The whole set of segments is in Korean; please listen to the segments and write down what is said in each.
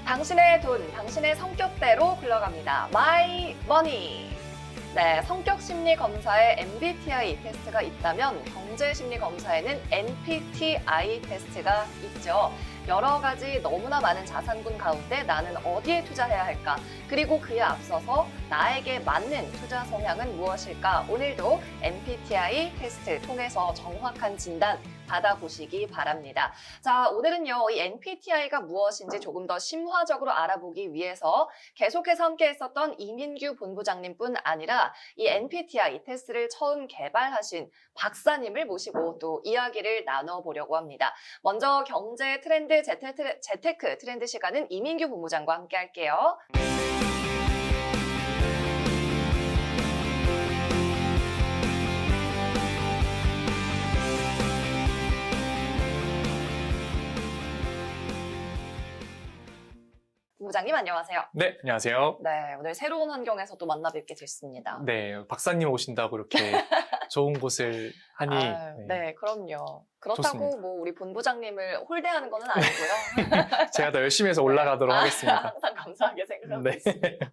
당신의 돈, 당신의 성격대로 굴러갑니다. 마이 머니. 네, 성격 심리 검사에 MBTI 테스트가 있다면 경제 심리 검사에는 NPTI 테스트가 있죠. 여러 가지 너무나 많은 자산군 가운데 나는 어디에 투자해야 할까? 그리고 그에 앞서서 나에게 맞는 투자 성향은 무엇일까? 오늘도 MBTI 테스트 통해서 정확한 진단 받아보시기 바랍니다. 자, 오늘은요, 이 MBTI가 무엇인지 조금 더 심화적으로 알아보기 위해서 계속해서 함께 했었던 이민규 본부장님뿐 아니라 이 MBTI 테스트를 처음 개발하신 박사님을 모시고 또 이야기를 나눠보려고 합니다. 먼저 경제 트렌드 재테크 트렌드 시간은 이민규 본부장과 함께 할게요. 본부장님 안녕하세요. 네, 안녕하세요. 네, 오늘 새로운 환경에서 또 만나 뵙게 됐습니다. 네, 박사님 오신다고 이렇게 좋은 곳을 하니. 네, 그럼요. 그렇다고 좋습니다. 뭐 우리 본부장님을 홀대하는 건 아니고요. 제가 더 열심히 해서 올라가도록 하겠습니다. 항상 감사하게 생각하고 네. 있습니다.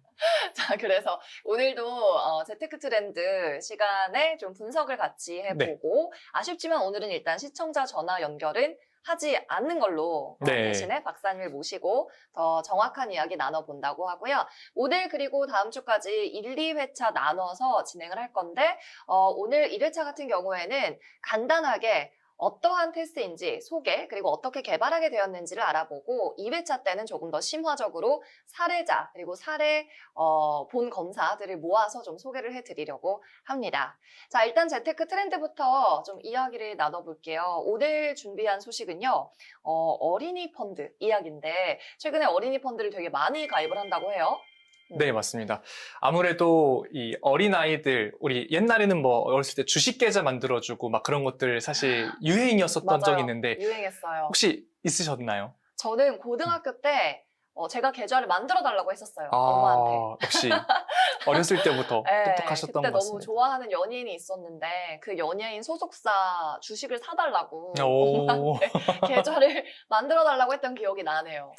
자, 그래서 오늘도 재테크 트렌드 시간에 좀 분석을 같이 해보고 아쉽지만 오늘은 일단 시청자 전화 연결은 하지 않는 걸로 네. 대신에 박사님을 모시고 더 정확한 이야기 나눠본다고 하고요. 오늘 그리고 다음 주까지 1, 2회차 나눠서 진행을 할 건데 오늘 1회차 같은 경우에는 간단하게 어떠한 테스트인지 소개 그리고 어떻게 개발하게 되었는지를 알아보고 2회차 때는 조금 더 심화적으로 사례자 그리고 사례 본 검사들을 모아서 좀 소개를 해드리려고 합니다. 자, 일단 재테크 트렌드부터 좀 이야기를 나눠볼게요. 오늘 준비한 소식은요. 어린이 펀드 이야기인데 최근에 어린이 펀드를 되게 많이 가입을 한다고 해요. 네, 맞습니다. 아무래도 이 어린아이들, 우리 옛날에는 뭐 어렸을 때 주식 계좌 만들어주고 막 그런 것들 사실 유행이었었던 맞아요. 적이 있는데 유행했어요. 혹시 있으셨나요? 저는 고등학교 때 제가 계좌를 만들어 달라고 했었어요. 엄마한테. 역시 어렸을 때부터 네, 똑똑하셨던 그때 것 너무 같습니다. 좋아하는 연예인이 있었는데 그 연예인 소속사 주식을 사달라고 오. 엄마한테 계좌를 만들어 달라고 했던 기억이 나네요.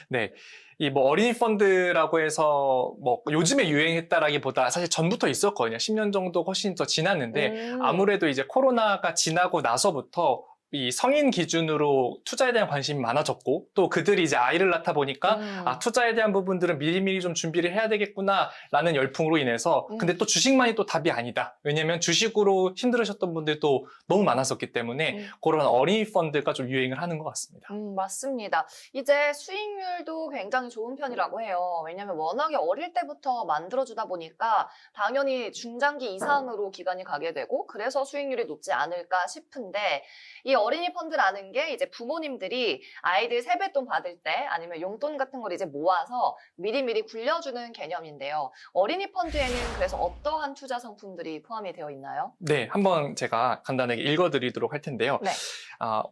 네. 이 뭐 어린이 펀드라고 해서 뭐 요즘에 유행했다라기보다 사실 전부터 있었거든요. 10년 정도 훨씬 더 지났는데 아무래도 이제 코로나가 지나고 나서부터 이 성인 기준으로 투자에 대한 관심이 많아졌고 또 그들이 이제 아이를 낳다 보니까 투자에 대한 부분들은 미리미리 좀 준비를 해야 되겠구나라는 열풍으로 인해서 근데 또 주식만이 또 답이 아니다. 왜냐면 주식으로 힘들으셨던 분들도 너무 많았었기 때문에 그런 어린이 펀드가 좀 유행을 하는 것 같습니다. 맞습니다. 이제 수익률도 굉장히 좋은 편이라고 해요. 왜냐면 워낙에 어릴 때부터 만들어주다 보니까 당연히 중장기 이상으로 기간이 가게 되고 그래서 수익률이 높지 않을까 싶은데 이 어린이 펀드라는 게 이제 부모님들이 아이들 세뱃돈 받을 때 아니면 용돈 같은 걸 이제 모아서 미리미리 굴려주는 개념인데요. 어린이 펀드에는 그래서 어떠한 투자 상품들이 포함이 되어 있나요? 네, 한번 제가 간단하게 읽어드리도록 할 텐데요. 네.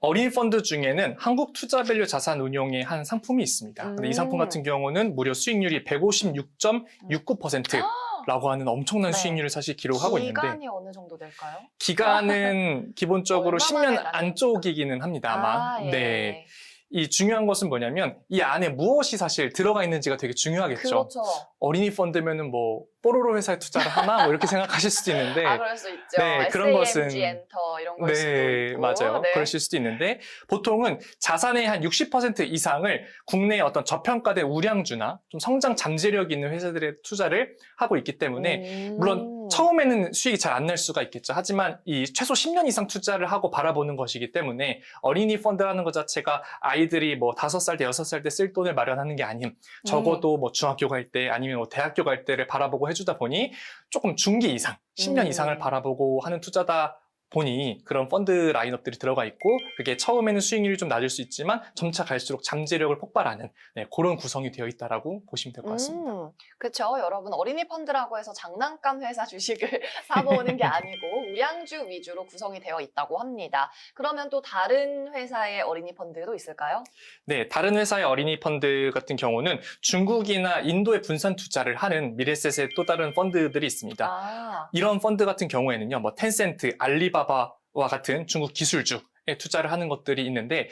어린이 펀드 중에는 한국투자밸류 자산운용의 한 상품이 있습니다. 근데 이 상품 같은 경우는 무려 수익률이 156.69%. 라고 하는 엄청난 네. 수익률을 사실 기록하고 있는데 기간이 어느 정도 될까요? 기간은 기본적으로 얼마 10년 만에 안쪽이기는 합니다, 아마. 예. 네. 이 중요한 것은 뭐냐면 이 안에 무엇이 사실 들어가 있는지가 되게 중요하겠죠. 그렇죠. 어린이 펀드면은 뭐 뽀로로 회사에 투자를 하나 뭐 이렇게 생각하실 수도 있는데 그럴 수 있죠. 네, 그런 것은 SAMG 엔터 이런 걸 수도 네, 있고. 맞아요. 네. 그러실 수도 있는데 보통은 자산의 한 60% 이상을 국내의 어떤 저평가된 우량주나 좀 성장 잠재력이 있는 회사들의 투자를 하고 있기 때문에 물론 처음에는 수익이 잘 안 날 수가 있겠죠. 하지만 이 최소 10년 이상 투자를 하고 바라보는 것이기 때문에 어린이 펀드라는 것 자체가 아이들이 뭐 5살 때, 6살 때 쓸 돈을 마련하는 게 아닌 적어도 뭐 중학교 갈 때 아니면 뭐 대학교 갈 때를 바라보고 해주다 보니 조금 중기 이상, 10년 이상을 바라보고 하는 투자다 보니 그런 펀드 라인업들이 들어가 있고 그게 처음에는 수익률이 좀 낮을 수 있지만 점차 갈수록 잠재력을 폭발하는 그런 구성이 되어 있다라고 보시면 될 것 같습니다. 그렇죠. 여러분 어린이 펀드라고 해서 장난감 회사 주식을 사모으는 게 아니고 우량주 위주로 구성이 되어 있다고 합니다. 그러면 또 다른 회사의 어린이 펀드도 있을까요? 네, 다른 회사의 어린이 펀드 같은 경우는 중국이나 인도에 분산 투자를 하는 미래셋의 또 다른 펀드들이 있습니다. 이런 펀드 같은 경우에는요, 뭐 텐센트, 알리바바와 같은 중국 기술주 투자를 하는 것들이 있는데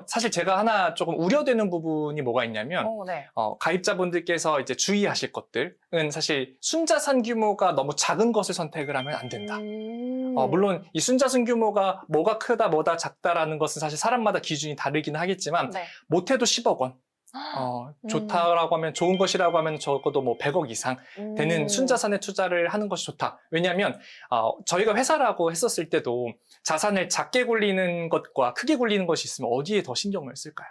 사실 제가 하나 조금 우려되는 부분이 뭐가 있냐면 네. 가입자분들께서 이제 주의하실 것들은 사실 순자산 규모가 너무 작은 것을 선택을 하면 안 된다. 물론 이 순자산 규모가 뭐가 크다 뭐다 작다라는 것은 사실 사람마다 기준이 다르긴 하겠지만 네. 못해도 10억 원. 좋다라고 하면 좋은 것이라고 하면 적어도 뭐 100억 이상 되는 순자산에 투자를 하는 것이 좋다. 왜냐하면 저희가 회사라고 했었을 때도 자산을 작게 굴리는 것과 크게 굴리는 것이 있으면 어디에 더 신경을 쓸까요?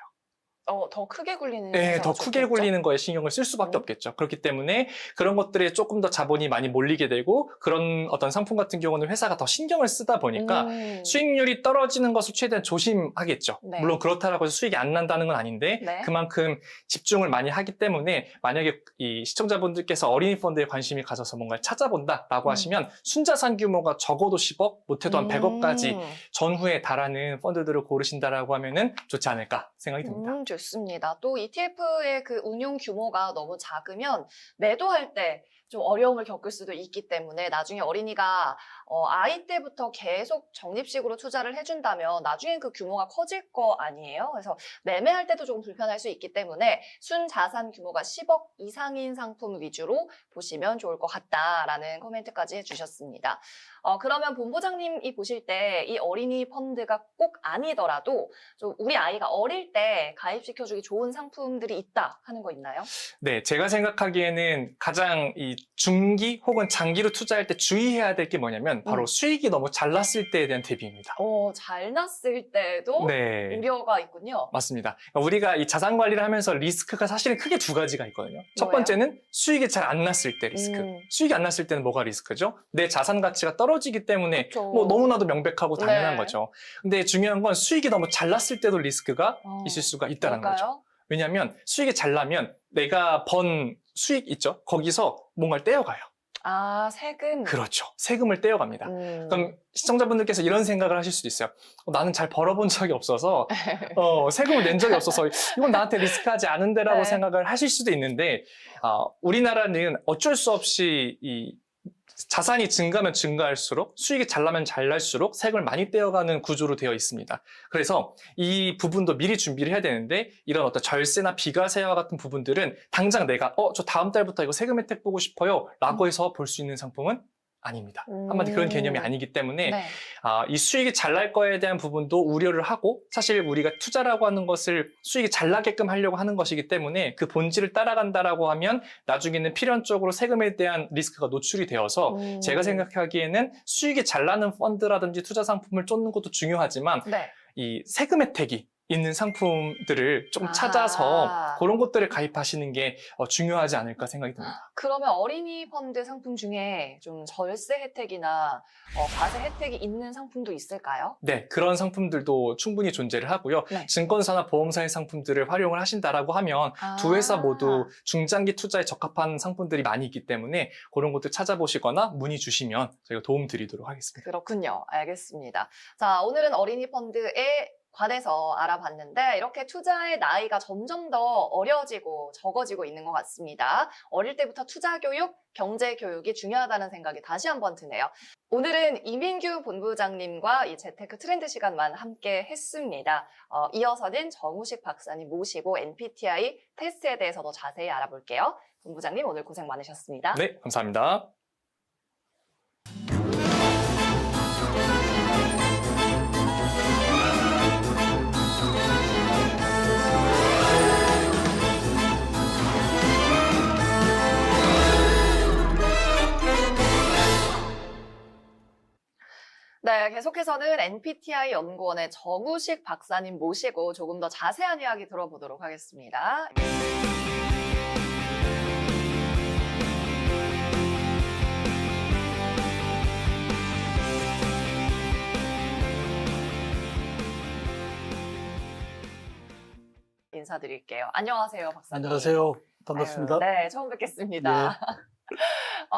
더 크게 굴리는 네, 더 회사가 크게 좋겠죠? 굴리는 거에 신경을 쓸 수밖에 없겠죠. 그렇기 때문에 그런 것들에 조금 더 자본이 많이 몰리게 되고 그런 어떤 상품 같은 경우는 회사가 더 신경을 쓰다 보니까 수익률이 떨어지는 것을 최대한 조심하겠죠. 네. 물론 그렇다고 해서 수익이 안 난다는 건 아닌데 네. 그만큼 집중을 많이 하기 때문에 만약에 이 시청자분들께서 어린이 펀드에 관심이 가져서 뭔가를 찾아본다라고 하시면 순자산 규모가 적어도 10억, 못해도 한 100억까지 전후에 달하는 펀드들을 고르신다라고 하면은 좋지 않을까 생각이 듭니다. 좋습니다. 또 ETF의 그 운용 규모가 너무 작으면 매도할 때 좀 어려움을 겪을 수도 있기 때문에 나중에 어린이가 아이 때부터 계속 적립식으로 투자를 해준다면 나중엔 그 규모가 커질 거 아니에요? 그래서 매매할 때도 조금 불편할 수 있기 때문에 순자산 규모가 10억 이상인 상품 위주로 보시면 좋을 것 같다라는 코멘트까지 해주셨습니다. 그러면 본부장님이 보실 때 이 어린이 펀드가 꼭 아니더라도 좀 우리 아이가 어릴 때 가입시켜주기 좋은 상품들이 있다 하는 거 있나요? 네, 제가 생각하기에는 가장 이 중기 혹은 장기로 투자할 때 주의해야 될 게 뭐냐면 바로 수익이 너무 잘 났을 때에 대한 대비입니다. 잘 났을 때도 네. 우려가 있군요. 맞습니다. 우리가 이 자산 관리를 하면서 리스크가 사실은 크게 두 가지가 있거든요. 첫 뭐예요? 번째는 수익이 잘 안 났을 때 리스크. 수익이 안 났을 때는 뭐가 리스크죠? 내 자산 가치가 떨어지기 때문에 그쵸. 뭐 너무나도 명백하고 당연한 네. 거죠. 근데 중요한 건 수익이 너무 잘 났을 때도 리스크가 있을 수가 있다는 거죠. 뭘까요? 왜냐하면 수익이 잘 나면 내가 번 수익 있죠? 거기서 뭔가를 떼어가요. 세금. 그렇죠. 세금을 떼어갑니다. 그럼 시청자분들께서 이런 생각을 하실 수도 있어요. 나는 잘 벌어본 적이 없어서 세금을 낸 적이 없어서 이건 나한테 리스크하지 않은데라고 네. 생각을 하실 수도 있는데 우리나라는 어쩔 수 없이 이 자산이 증가하면 증가할수록 수익이 잘 나면 잘 날수록 세금을 많이 떼어가는 구조로 되어 있습니다. 그래서 이 부분도 미리 준비를 해야 되는데 이런 어떤 절세나 비과세와 같은 부분들은 당장 내가 저 다음 달부터 이거 세금 혜택 보고 싶어요 라고 해서 볼 수 있는 상품은 아닙니다. 한마디 그런 개념이 아니기 때문에 네. 이 수익이 잘 날 거에 대한 부분도 우려를 하고 사실 우리가 투자라고 하는 것을 수익이 잘 나게끔 하려고 하는 것이기 때문에 그 본질을 따라간다라고 하면 나중에는 필연적으로 세금에 대한 리스크가 노출이 되어서 제가 생각하기에는 수익이 잘 나는 펀드라든지 투자 상품을 쫓는 것도 중요하지만 네. 이 세금 혜택이 있는 상품들을 좀 찾아서 그런 것들을 가입하시는 게 중요하지 않을까 생각이 듭니다. 그러면 어린이 펀드 상품 중에 좀 절세 혜택이나 과세 혜택이 있는 상품도 있을까요? 네, 그런 상품들도 충분히 존재를 하고요. 네. 증권사나 보험사의 상품들을 활용을 하신다라고 하면 두 회사 모두 중장기 투자에 적합한 상품들이 많이 있기 때문에 그런 것들 찾아보시거나 문의 주시면 저희가 도움 드리도록 하겠습니다. 그렇군요. 알겠습니다. 자, 오늘은 어린이 펀드에 관해서 알아봤는데 이렇게 투자의 나이가 점점 더 어려지고 적어지고 있는 것 같습니다. 어릴 때부터 투자 교육, 경제 교육이 중요하다는 생각이 다시 한번 드네요. 오늘은 이민규 본부장님과 이 재테크 트렌드 시간만 함께 했습니다. 이어서는 정우식 박사님 모시고 MBTI 테스트에 대해서 더 자세히 알아볼게요. 본부장님 오늘 고생 많으셨습니다. 네, 감사합니다. 네, 계속해서는 MBTI 연구원의 정우식 박사님 모시고 조금 더 자세한 이야기 들어보도록 하겠습니다. 인사드릴게요. 안녕하세요, 박사님. 안녕하세요. 반갑습니다. 네, 처음 뵙겠습니다.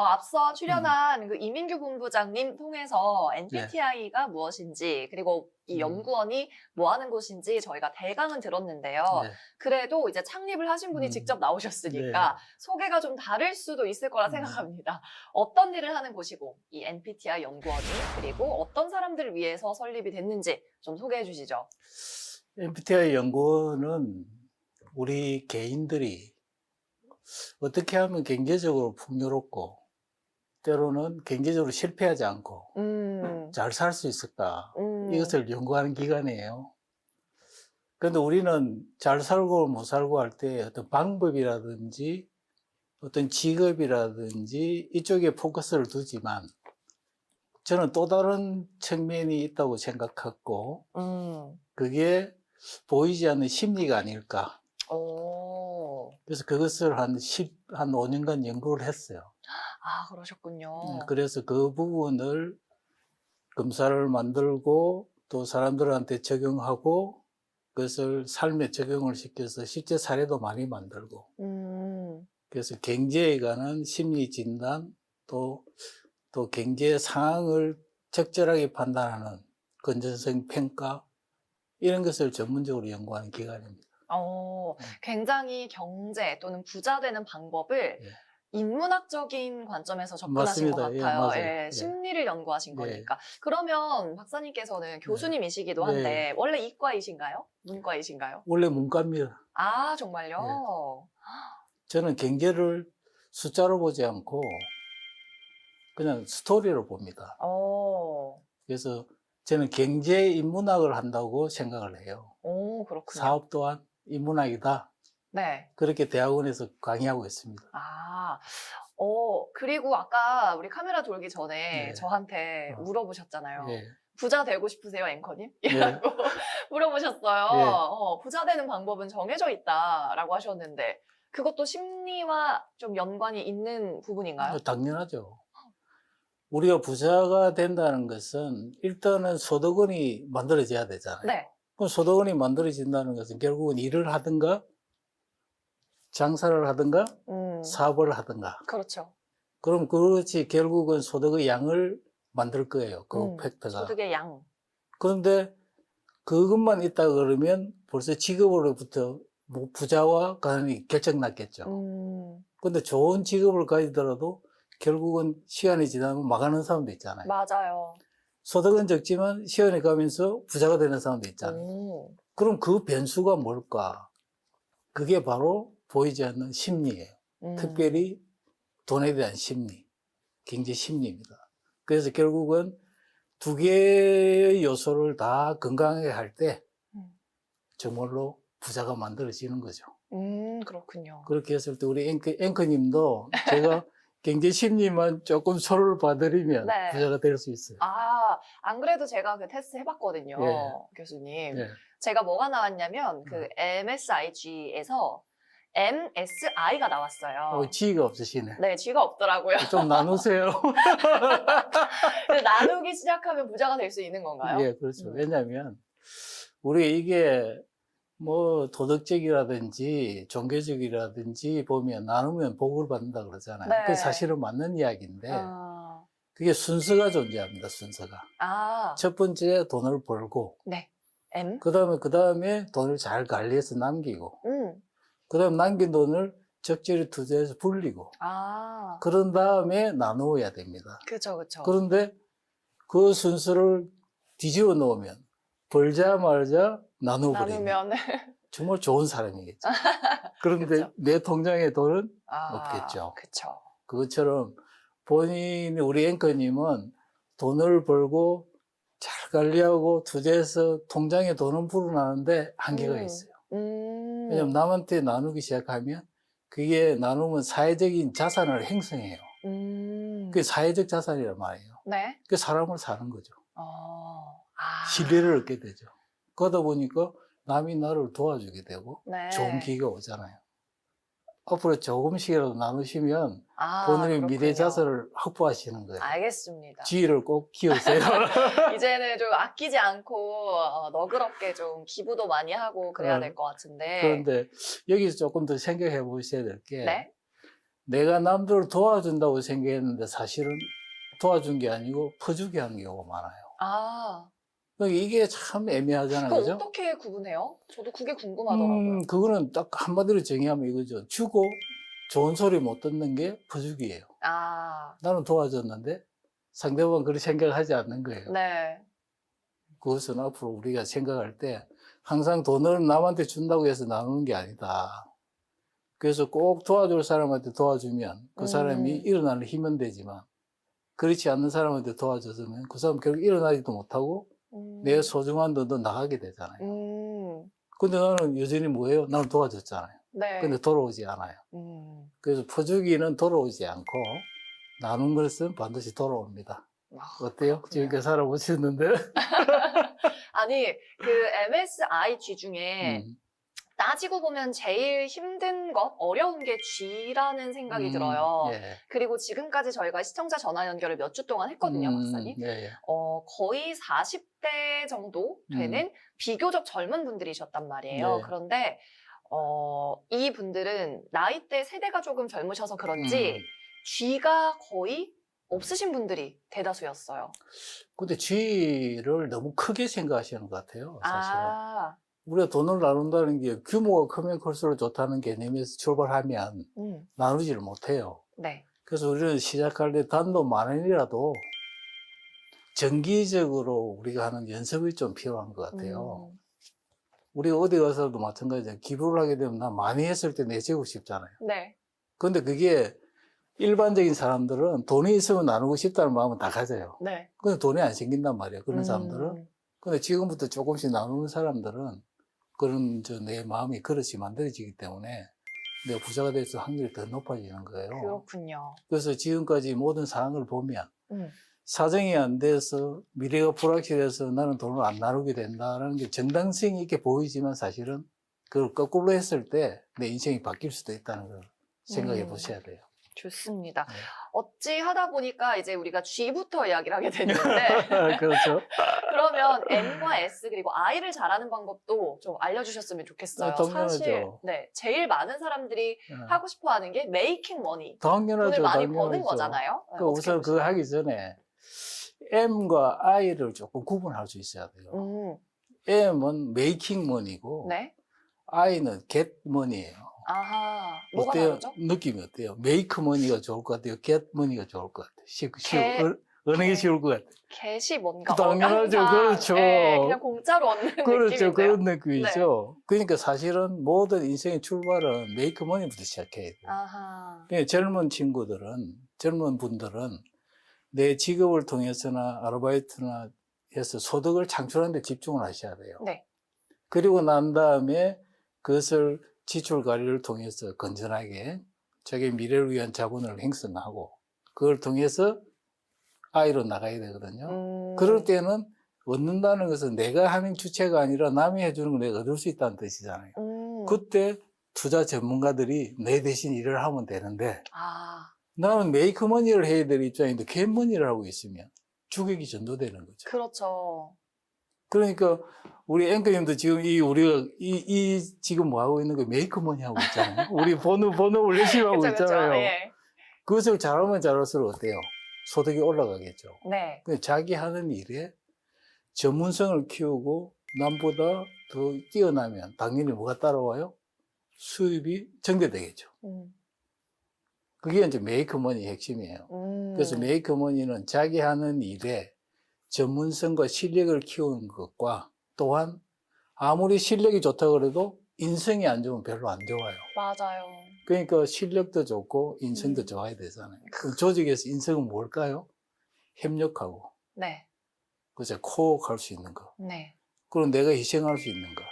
앞서 출연한 그 이민규 본부장님 통해서 NPTI가 무엇인지 그리고 이 연구원이 뭐 하는 곳인지 저희가 대강은 들었는데요. 네. 그래도 이제 창립을 하신 분이 직접 나오셨으니까 소개가 좀 다를 수도 있을 거라 생각합니다. 어떤 일을 하는 곳이고 이 NPTI 연구원이 그리고 어떤 사람들을 위해서 설립이 됐는지 좀 소개해 주시죠. MBTI 연구원은 우리 개인들이 어떻게 하면 경제적으로 풍요롭고 때로는 경제적으로 실패하지 않고 잘 살 수 있을까 이것을 연구하는 기관이에요. 그런데 우리는 잘 살고 못 살고 할 때 어떤 방법이라든지 어떤 직업이라든지 이쪽에 포커스를 두지만 저는 또 다른 측면이 있다고 생각했고 그게 보이지 않는 심리가 아닐까. 그래서 그것을 한 5년간 연구를 했어요. 아, 그러셨군요. 그래서 그 부분을 검사를 만들고 또 사람들한테 적용하고 그것을 삶에 적용을 시켜서 실제 사례도 많이 만들고 그래서 경제에 관한 심리 진단 또 경제 상황을 적절하게 판단하는 건전성 평가 이런 것을 전문적으로 연구하는 기관입니다. 굉장히 경제 또는 부자 되는 방법을 인문학적인 관점에서 접근하신 맞습니다. 것 같아요. 맞아요. 심리를 연구하신 거니까. 그러면 박사님께서는 교수님이시기도 한데 원래 이과이신가요? 문과이신가요? 원래 문과입니다. 아, 정말요? 저는 경제를 숫자로 보지 않고 그냥 스토리로 봅니다. 그래서 저는 경제 인문학을 한다고 생각을 해요. 그렇군요. 사업 또한 인문학이다. 네. 그렇게 대학원에서 강의하고 있습니다. 그리고 아까 우리 카메라 돌기 전에 저한테 물어보셨잖아요. 부자 되고 싶으세요, 앵커님? 이라고 물어보셨어요. 부자 되는 방법은 정해져 있다라고 하셨는데 그것도 심리와 좀 연관이 있는 부분인가요? 당연하죠. 우리가 부자가 된다는 것은 일단은 소득원이 만들어져야 되잖아요. 네. 그럼 소득원이 만들어진다는 것은 결국은 일을 하든가 장사를 하든가 사업을 하든가. 그렇죠. 그럼 그렇지 결국은 소득의 양을 만들 거예요. 그 팩터가. 소득의 양. 그런데 그것만 있다 그러면 벌써 직업으로부터 뭐 부자와 관련이 결정났겠죠. 그런데 좋은 직업을 가지더라도 결국은 시간이 지나면 망하는 사람도 있잖아요. 맞아요. 소득은 적지만 시간이 가면서 부자가 되는 사람도 있잖아요. 그럼 그 변수가 뭘까? 그게 바로 보이지 않는 심리예요. 특별히 돈에 대한 심리, 경제 심리입니다. 그래서 결국은 두 개의 요소를 다 건강하게 할 때 정말로 부자가 만들어지는 거죠. 그렇군요. 그렇게 했을 때 우리 앵커님도 제가 경제 심리만 조금 손을 봐드리면 부자가 될 수 있어요. 안 그래도 제가 그 테스트 해봤거든요, 교수님. 네. 제가 뭐가 나왔냐면 그 MSIG에서 MSI가 나왔어요. G가 없으시네. 네, G가 없더라고요. 좀 나누세요. 나누기 시작하면 부자가 될 수 있는 건가요? 예, 그렇죠. 왜냐하면 우리 이게 뭐 도덕적이라든지 종교적이라든지 보면 나누면 복을 받는다 그러잖아요. 네. 그게 사실은 맞는 이야기인데 그게 순서가 존재합니다. 순서가. 첫 번째 돈을 벌고 네. M. 그다음에 돈을 잘 관리해서 남기고 그다음 남긴 돈을 적절히 투자해서 불리고 그런 다음에 나누어야 됩니다. 그렇죠. 그런데 그 순서를 뒤집어 놓으면 벌자마자 나누어버리면 정말 좋은 사람이겠죠. 그런데 그쵸. 내 통장에 돈은 없겠죠. 그렇죠. 그것처럼 본인이 우리 앵커님은 돈을 벌고 잘 관리하고 투자해서 통장에 돈은 불어나는데 한계가 있어요. 왜냐하면 남한테 나누기 시작하면 그게 나누면 사회적인 자산을 형성해요. 그게 사회적 자산이란 말이에요. 네. 그 사람을 사는 거죠. 신뢰를 얻게 되죠. 그러다 보니까 남이 나를 도와주게 되고 좋은 기회가 오잖아요. 앞으로 조금씩이라도 나누시면 본인의 미래 자산을 확보하시는 거예요. 알겠습니다. 지위를 꼭 키우세요. 이제는 좀 아끼지 않고 너그럽게 좀 기부도 많이 하고 그래야 될 것 같은데. 그런데 여기서 조금 더 생각해 보셔야 될 게 내가 남들을 도와준다고 생각했는데 사실은 도와준 게 아니고 퍼주게 하는 경우가 많아요. 아, 그러니까 이게 참 애매하잖아요. 그거 그죠? 어떻게 구분해요? 저도 그게 궁금하더라고요. 그거는 딱 한마디로 정의하면 이거죠. 주고 좋은 소리 못 듣는 게 퍼주기예요. 아, 나는 도와줬는데 상대방은 그렇게 생각하지 않는 거예요. 네. 그것은 앞으로 우리가 생각할 때 항상 돈을 남한테 준다고 해서 나누는 게 아니다. 그래서 꼭 도와줄 사람한테 도와주면 그 사람이 일어나는 힘은 되지만 그렇지 않는 사람한테 도와줬으면 그 사람 결국 일어나지도 못하고 내 소중한 돈도 나가게 되잖아요. 근데 나는 여전히 뭐예요? 나는 도와줬잖아요. 네. 근데 돌아오지 않아요. 그래서 퍼주기는 돌아오지 않고 나눈 것은 반드시 돌아옵니다. 어때요? 지금까지 살아보셨는데? 아니, 그 MSIG 중에 따지고 보면 제일 힘든 것, 어려운 게 G라는 생각이 들어요. 예. 그리고 지금까지 저희가 시청자 전화 연결을 몇 주 동안 했거든요, 박사님. 예. 거의 40대 정도 되는 비교적 젊은 분들이셨단 말이에요. 네. 그런데 이 분들은 나이대 세대가 조금 젊으셔서 그런지 G가 거의 없으신 분들이 대다수였어요. 근데 G를 너무 크게 생각하시는 것 같아요, 사실은. 아, 우리가 돈을 나눈다는 게 규모가 크면 클수록 좋다는 개념에서 출발하면 나누지를 못해요. 네. 그래서 우리는 시작할 때 단돈 10,000원이라도 정기적으로 우리가 하는 연습이 좀 필요한 것 같아요. 우리가 어디 가서도 마찬가지예요. 기부를 하게 되면 나 많이 했을 때 내주고 싶잖아요. 네. 근데 그게 일반적인 사람들은 돈이 있으면 나누고 싶다는 마음은 다 가져요. 네. 근데 돈이 안 생긴단 말이에요. 그런 사람들은. 근데 지금부터 조금씩 나누는 사람들은 그런 내 마음이 그릇이 만들어지기 때문에 내가 부자가 될 수 확률이 더 높아지는 거예요. 그렇군요. 그래서 지금까지 모든 상황을 보면 사정이 안 돼서 미래가 불확실해서 나는 돈을 안 나누게 된다는 게 정당성이 있게 보이지만 사실은 그걸 거꾸로 했을 때 내 인생이 바뀔 수도 있다는 걸 생각해 보셔야 돼요. 좋습니다. 네. 어찌 하다 보니까 이제 우리가 G부터 이야기를 하게 됐는데 그렇죠. 그러면 M과 S 그리고 I를 잘하는 방법도 좀 알려주셨으면 좋겠어요. 당연하죠. 사실 네, 제일 많은 사람들이 하고 싶어하는 게 메이킹 머니. 당연하죠. 돈을 많이 당연하죠. 버는 거잖아요. 네, 우선 그거 하기 전에 M과 I를 조금 구분할 수 있어야 돼요. M은 메이킹 머니고 네. I는 get 머니예요. 아하. 뭐가 어때요? 다르죠? 느낌이 어때요? 메이크 머니가 좋을 것 같아요? get 머니가 좋을 것 같아요? 어느 게 쉬울 것 같아요? get이 뭔가 당연하죠. 항상, 그렇죠. 네, 그냥 공짜로 얻는 그렇죠. 느낌인데요. 그런 느낌이죠. 그러니까 사실은 모든 인생의 출발은 메이크 머니부터 시작해야 돼요. 아하. 그러니까 젊은 분들은 내 직업을 통해서나 아르바이트나 해서 소득을 창출하는 데 집중을 하셔야 돼요. 네. 그리고 난 다음에 그것을 지출 관리를 통해서 건전하게 자기 미래를 위한 자본을 형성하고 그걸 통해서 I로 나가야 되거든요. 그럴 때는 얻는다는 것은 내가 하는 주체가 아니라 남이 해주는 걸 내가 얻을 수 있다는 뜻이잖아요. 그때 투자 전문가들이 내 대신 일을 하면 되는데 나는 메이크머니를 해야 될 입장인데 겟머니를 하고 있으면 주객이 전도되는 거죠. 그렇죠. 그러니까 우리 앵커님도 지금 우리가 지금 뭐 하고 있는 거 메이크머니 하고 있잖아요. 우리 번호 열심히 하고 그쵸, 있잖아요. 그쵸. 예. 그것을 잘하면 잘할수록 어때요? 소득이 올라가겠죠. 네. 자기 하는 일에 전문성을 키우고 남보다 더 뛰어나면 당연히 뭐가 따라와요? 수입이 증대되겠죠. 그게 이제 메이크머니의 핵심이에요. 그래서 메이크머니는 자기 하는 일에 전문성과 실력을 키우는 것과 또한 아무리 실력이 좋다고 그래도 인성이 안 좋으면 별로 안 좋아요. 맞아요. 그러니까 실력도 좋고 인성도 좋아야 되잖아요. 그럼 조직에서 인성은 뭘까요? 협력하고, 네. 그죠? 코어할 수 있는 거. 네. 그리고 내가 희생할 수 있는 거.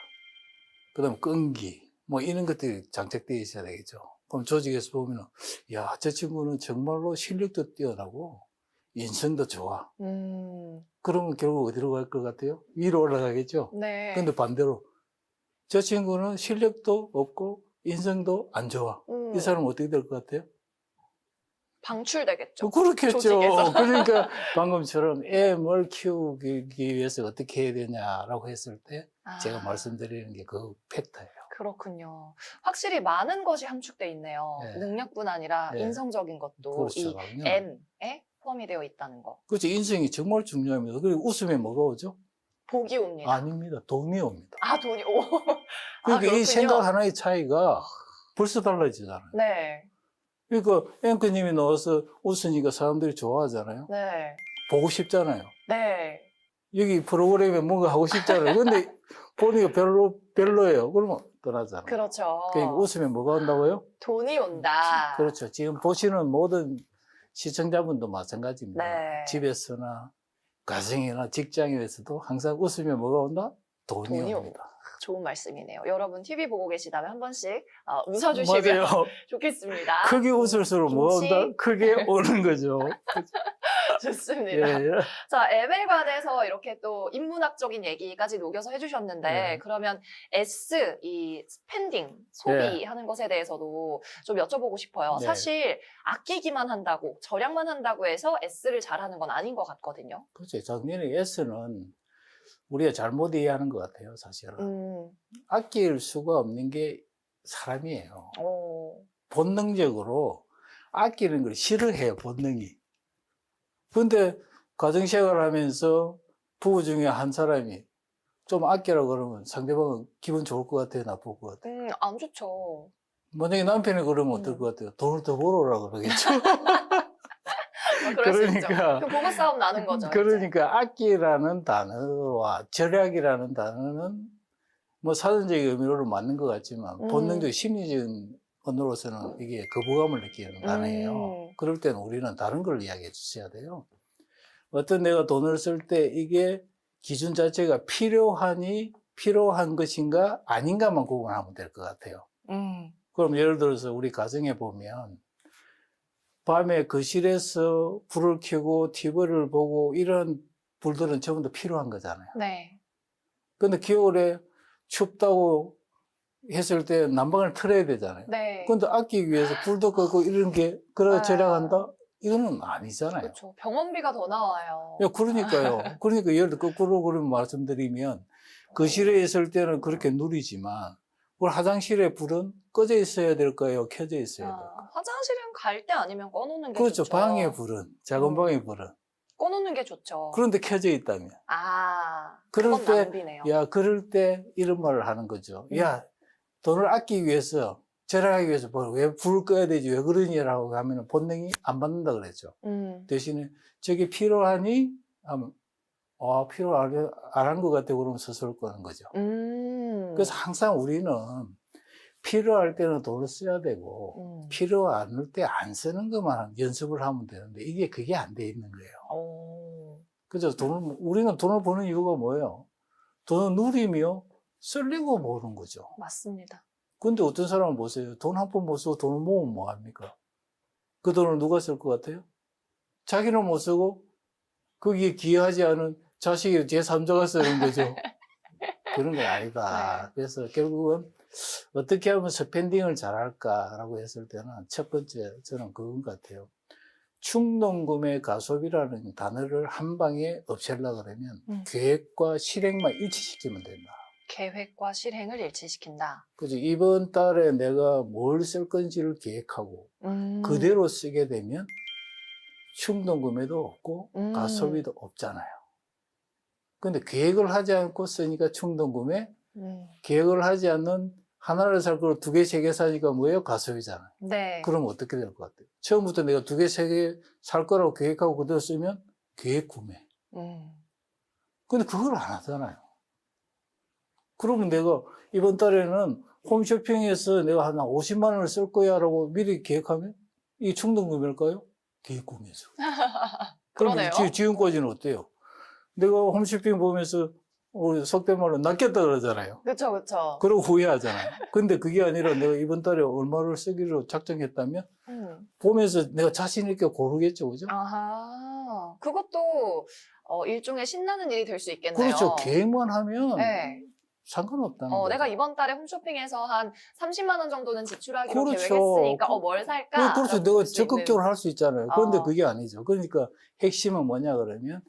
그 다음 끈기. 뭐 이런 것들이 장착되어 있어야 되겠죠. 그럼 조직에서 보면은, 야, 저 친구는 정말로 실력도 뛰어나고 인성도 좋아. 그러면 결국 어디로 갈 것 같아요? 위로 올라가겠죠? 네. 근데 반대로 저 친구는 실력도 없고 인성도 안 좋아. 이 사람은 어떻게 될 것 같아요? 방출되겠죠. 그렇겠죠. 조직에서. 그러니까 방금처럼 M을 키우기 위해서 어떻게 해야 되냐라고 했을 때 제가 말씀드리는 게 그 팩터예요. 그렇군요. 확실히 많은 것이 함축돼 있네요. 네. 능력뿐 아니라 네. 인성적인 것도 그렇죠. 이 그럼요. N에 포함이 되어 있다는 거. 그렇죠. 인성이 정말 중요합니다. 그리고 웃으면 뭐가 오죠? 복이 옵니다. 아닙니다. 돈이 옵니다. 아, 돈이 오. 그러니까 그렇군요. 이 생각 하나의 차이가 벌써 달라지잖아요. 네. 그러니까 앵커님이 나와서 웃으니까 사람들이 좋아하잖아요. 네. 보고 싶잖아요. 네. 여기 프로그램에 뭔가 하고 싶잖아요. 근데 보니까 별로예요. 그러면 떠나잖아요. 그렇죠. 그러니까 웃으면 뭐가 온다고요? 돈이 온다. 그렇죠. 지금 보시는 모든 시청자분도 마찬가지입니다. 네. 집에서나 가정이나 직장에서도 항상 웃으면 뭐가 온다? 돈이 돈이 옵니다. 좋은 말씀이네요. 여러분 TV 보고 계시다면 한 번씩 웃어주시면 맞아요. 좋겠습니다. 크게 웃을수록 뭐가 김치. 온다? 크게 오는 거죠. 좋습니다. 예, 예. 자, M에 관해서 이렇게 또 인문학적인 얘기까지 녹여서 해주셨는데, 네. 그러면 S, 이 스펜딩, 소비하는 것에 대해서도 좀 여쭤보고 싶어요. 네. 사실 아끼기만 한다고, 절약만 한다고 해서 S를 잘하는 건 아닌 것 같거든요. 그렇죠. 작년에 S는 우리가 잘못 이해하는 것 같아요, 사실은. 아낄 수가 없는 게 사람이에요. 본능적으로 아끼는 걸 싫어해요, 본능이. 근데 가정생활을 하면서 부부 중에 한 사람이 좀 아끼라 그러면 상대방은 기분 좋을 것 같아요, 나쁠 것 같아요? 안 좋죠. 만약에 남편이 그러면 어떨 것 같아요? 돈을 더 벌어라 그러겠죠. 그럴 수 있죠. 그러니까- 그 부부 싸움 나는 거죠. 그러니까 아끼라는 단어와 절약이라는 단어는 뭐 사전적인 의미로 맞는 것 같지만 본능적 심리적인 언어로서는 이게 거부감을 느끼는 단어예요. 그럴 때는 우리는 다른 걸 이야기해 주셔야 돼요. 어떤 내가 돈을 쓸 때 이게 기준 자체가 필요한 것인가 아닌가만 구분하면 될 것 같아요. 그럼 예를 들어서 우리 가정에 보면 밤에 거실에서 불을 켜고 TV를 보고 이런 불들은 전부 다 필요한 거잖아요. 네. 근데 겨울에 춥다고 했을 때 난방을 틀어야 되잖아요. 네. 근데 아끼기 위해서 불도 끄고 이런 게 그래 절약한다? 이거는 아니잖아요. 그렇죠. 병원비가 더 나와요. 야, 그러니까요. 그러니까 예를 들어 거꾸로 그런 말씀드리면 거실에 있을 때는 그렇게 누리지만 우리 화장실에 불은 꺼져 있어야 될까요? 켜져 있어야 될까요? 화장실은 갈 때 아니면 꺼놓는 게 그렇죠. 좋죠. 방의 불은, 작은 방의 불은. 꺼놓는 게 좋죠. 그런데 켜져 있다면. 그건 그럴 때, 낭비네요. 야, 그럴 때 이런 말을 하는 거죠. 야, 돈을 아끼기 위해서, 절약하기 위해서 왜 불을 꺼야 되지? 왜 그러니라고 하면 본능이 안 받는다 그랬죠. 대신에 저게 필요하니? 하면, 필요 안 한 것 같아. 그러면 스스로 꺼는 거죠. 그래서 항상 우리는 필요할 때는 돈을 써야 되고, 필요 않을 때 안 쓰는 것만 연습을 하면 되는데, 그게 안 돼 있는 거예요. 그죠? 우리는 돈을 버는 이유가 뭐예요? 돈을 누리며 쓰려고 모으는 거죠. 맞습니다. 근데 어떤 사람은 보세요. 돈 한 푼 못 쓰고 돈을 모으면 뭐합니까? 그 돈을 누가 쓸 것 같아요? 자기는 못 쓰고, 거기에 기여하지 않은 자식이 제3자가 쓰는 거죠. 그런 건 아니다. 그래서 결국은 어떻게 하면 스pen딩을 잘할까라고 했을 때는 첫 번째 저는 그건 것 같아요. 충동구매 가소비라는 단어를 한 방에 없애려고 그러면 계획과 실행만 일치시키면 된다. 계획과 실행을 일치시킨다. 그죠? 이번 달에 내가 뭘 쓸 건지를 계획하고 그대로 쓰게 되면 충동구매도 없고 가소비도 없잖아요. 근데 계획을 하지 않고 쓰니까 충동구매, 계획을 하지 않는 하나를 살 걸 2개, 3개 사니까 뭐예요? 가소비잖아요. 네. 그럼 어떻게 될 것 같아요? 처음부터 내가 2개, 3개 살 거라고 계획하고 그대로 쓰면 계획 구매. 근데 그걸 안 하잖아요. 그러면 내가 이번 달에는 홈쇼핑에서 내가 한 50만 원을 쓸 거야 라고 미리 계획하면 이게 충동구매일까요? 계획 구매죠. 그러네요. 그럼 지금까지는 어때요? 내가 홈쇼핑 보면서 우리 속된 말로 낚였다 그러잖아요. 그렇죠, 그렇죠. 그러고 후회하잖아요. 근데 그게 아니라 내가 이번 달에 얼마를 쓰기로 작정했다면 보면서 내가 자신 있게 고르겠죠, 그죠? 아하, 그것도 일종의 신나는 일이 될 수 있겠네요. 그렇죠. 계획만 하면 네. 상관없다는 거죠. 내가 이번 달에 홈쇼핑에서 한 30만 원 정도는 지출하기로 그렇죠. 계획했으니까 뭘 살까? 그렇죠. 내가 적극적으로 할 수 있잖아요. 그런데 그게 아니죠. 그러니까 핵심은 뭐냐 그러면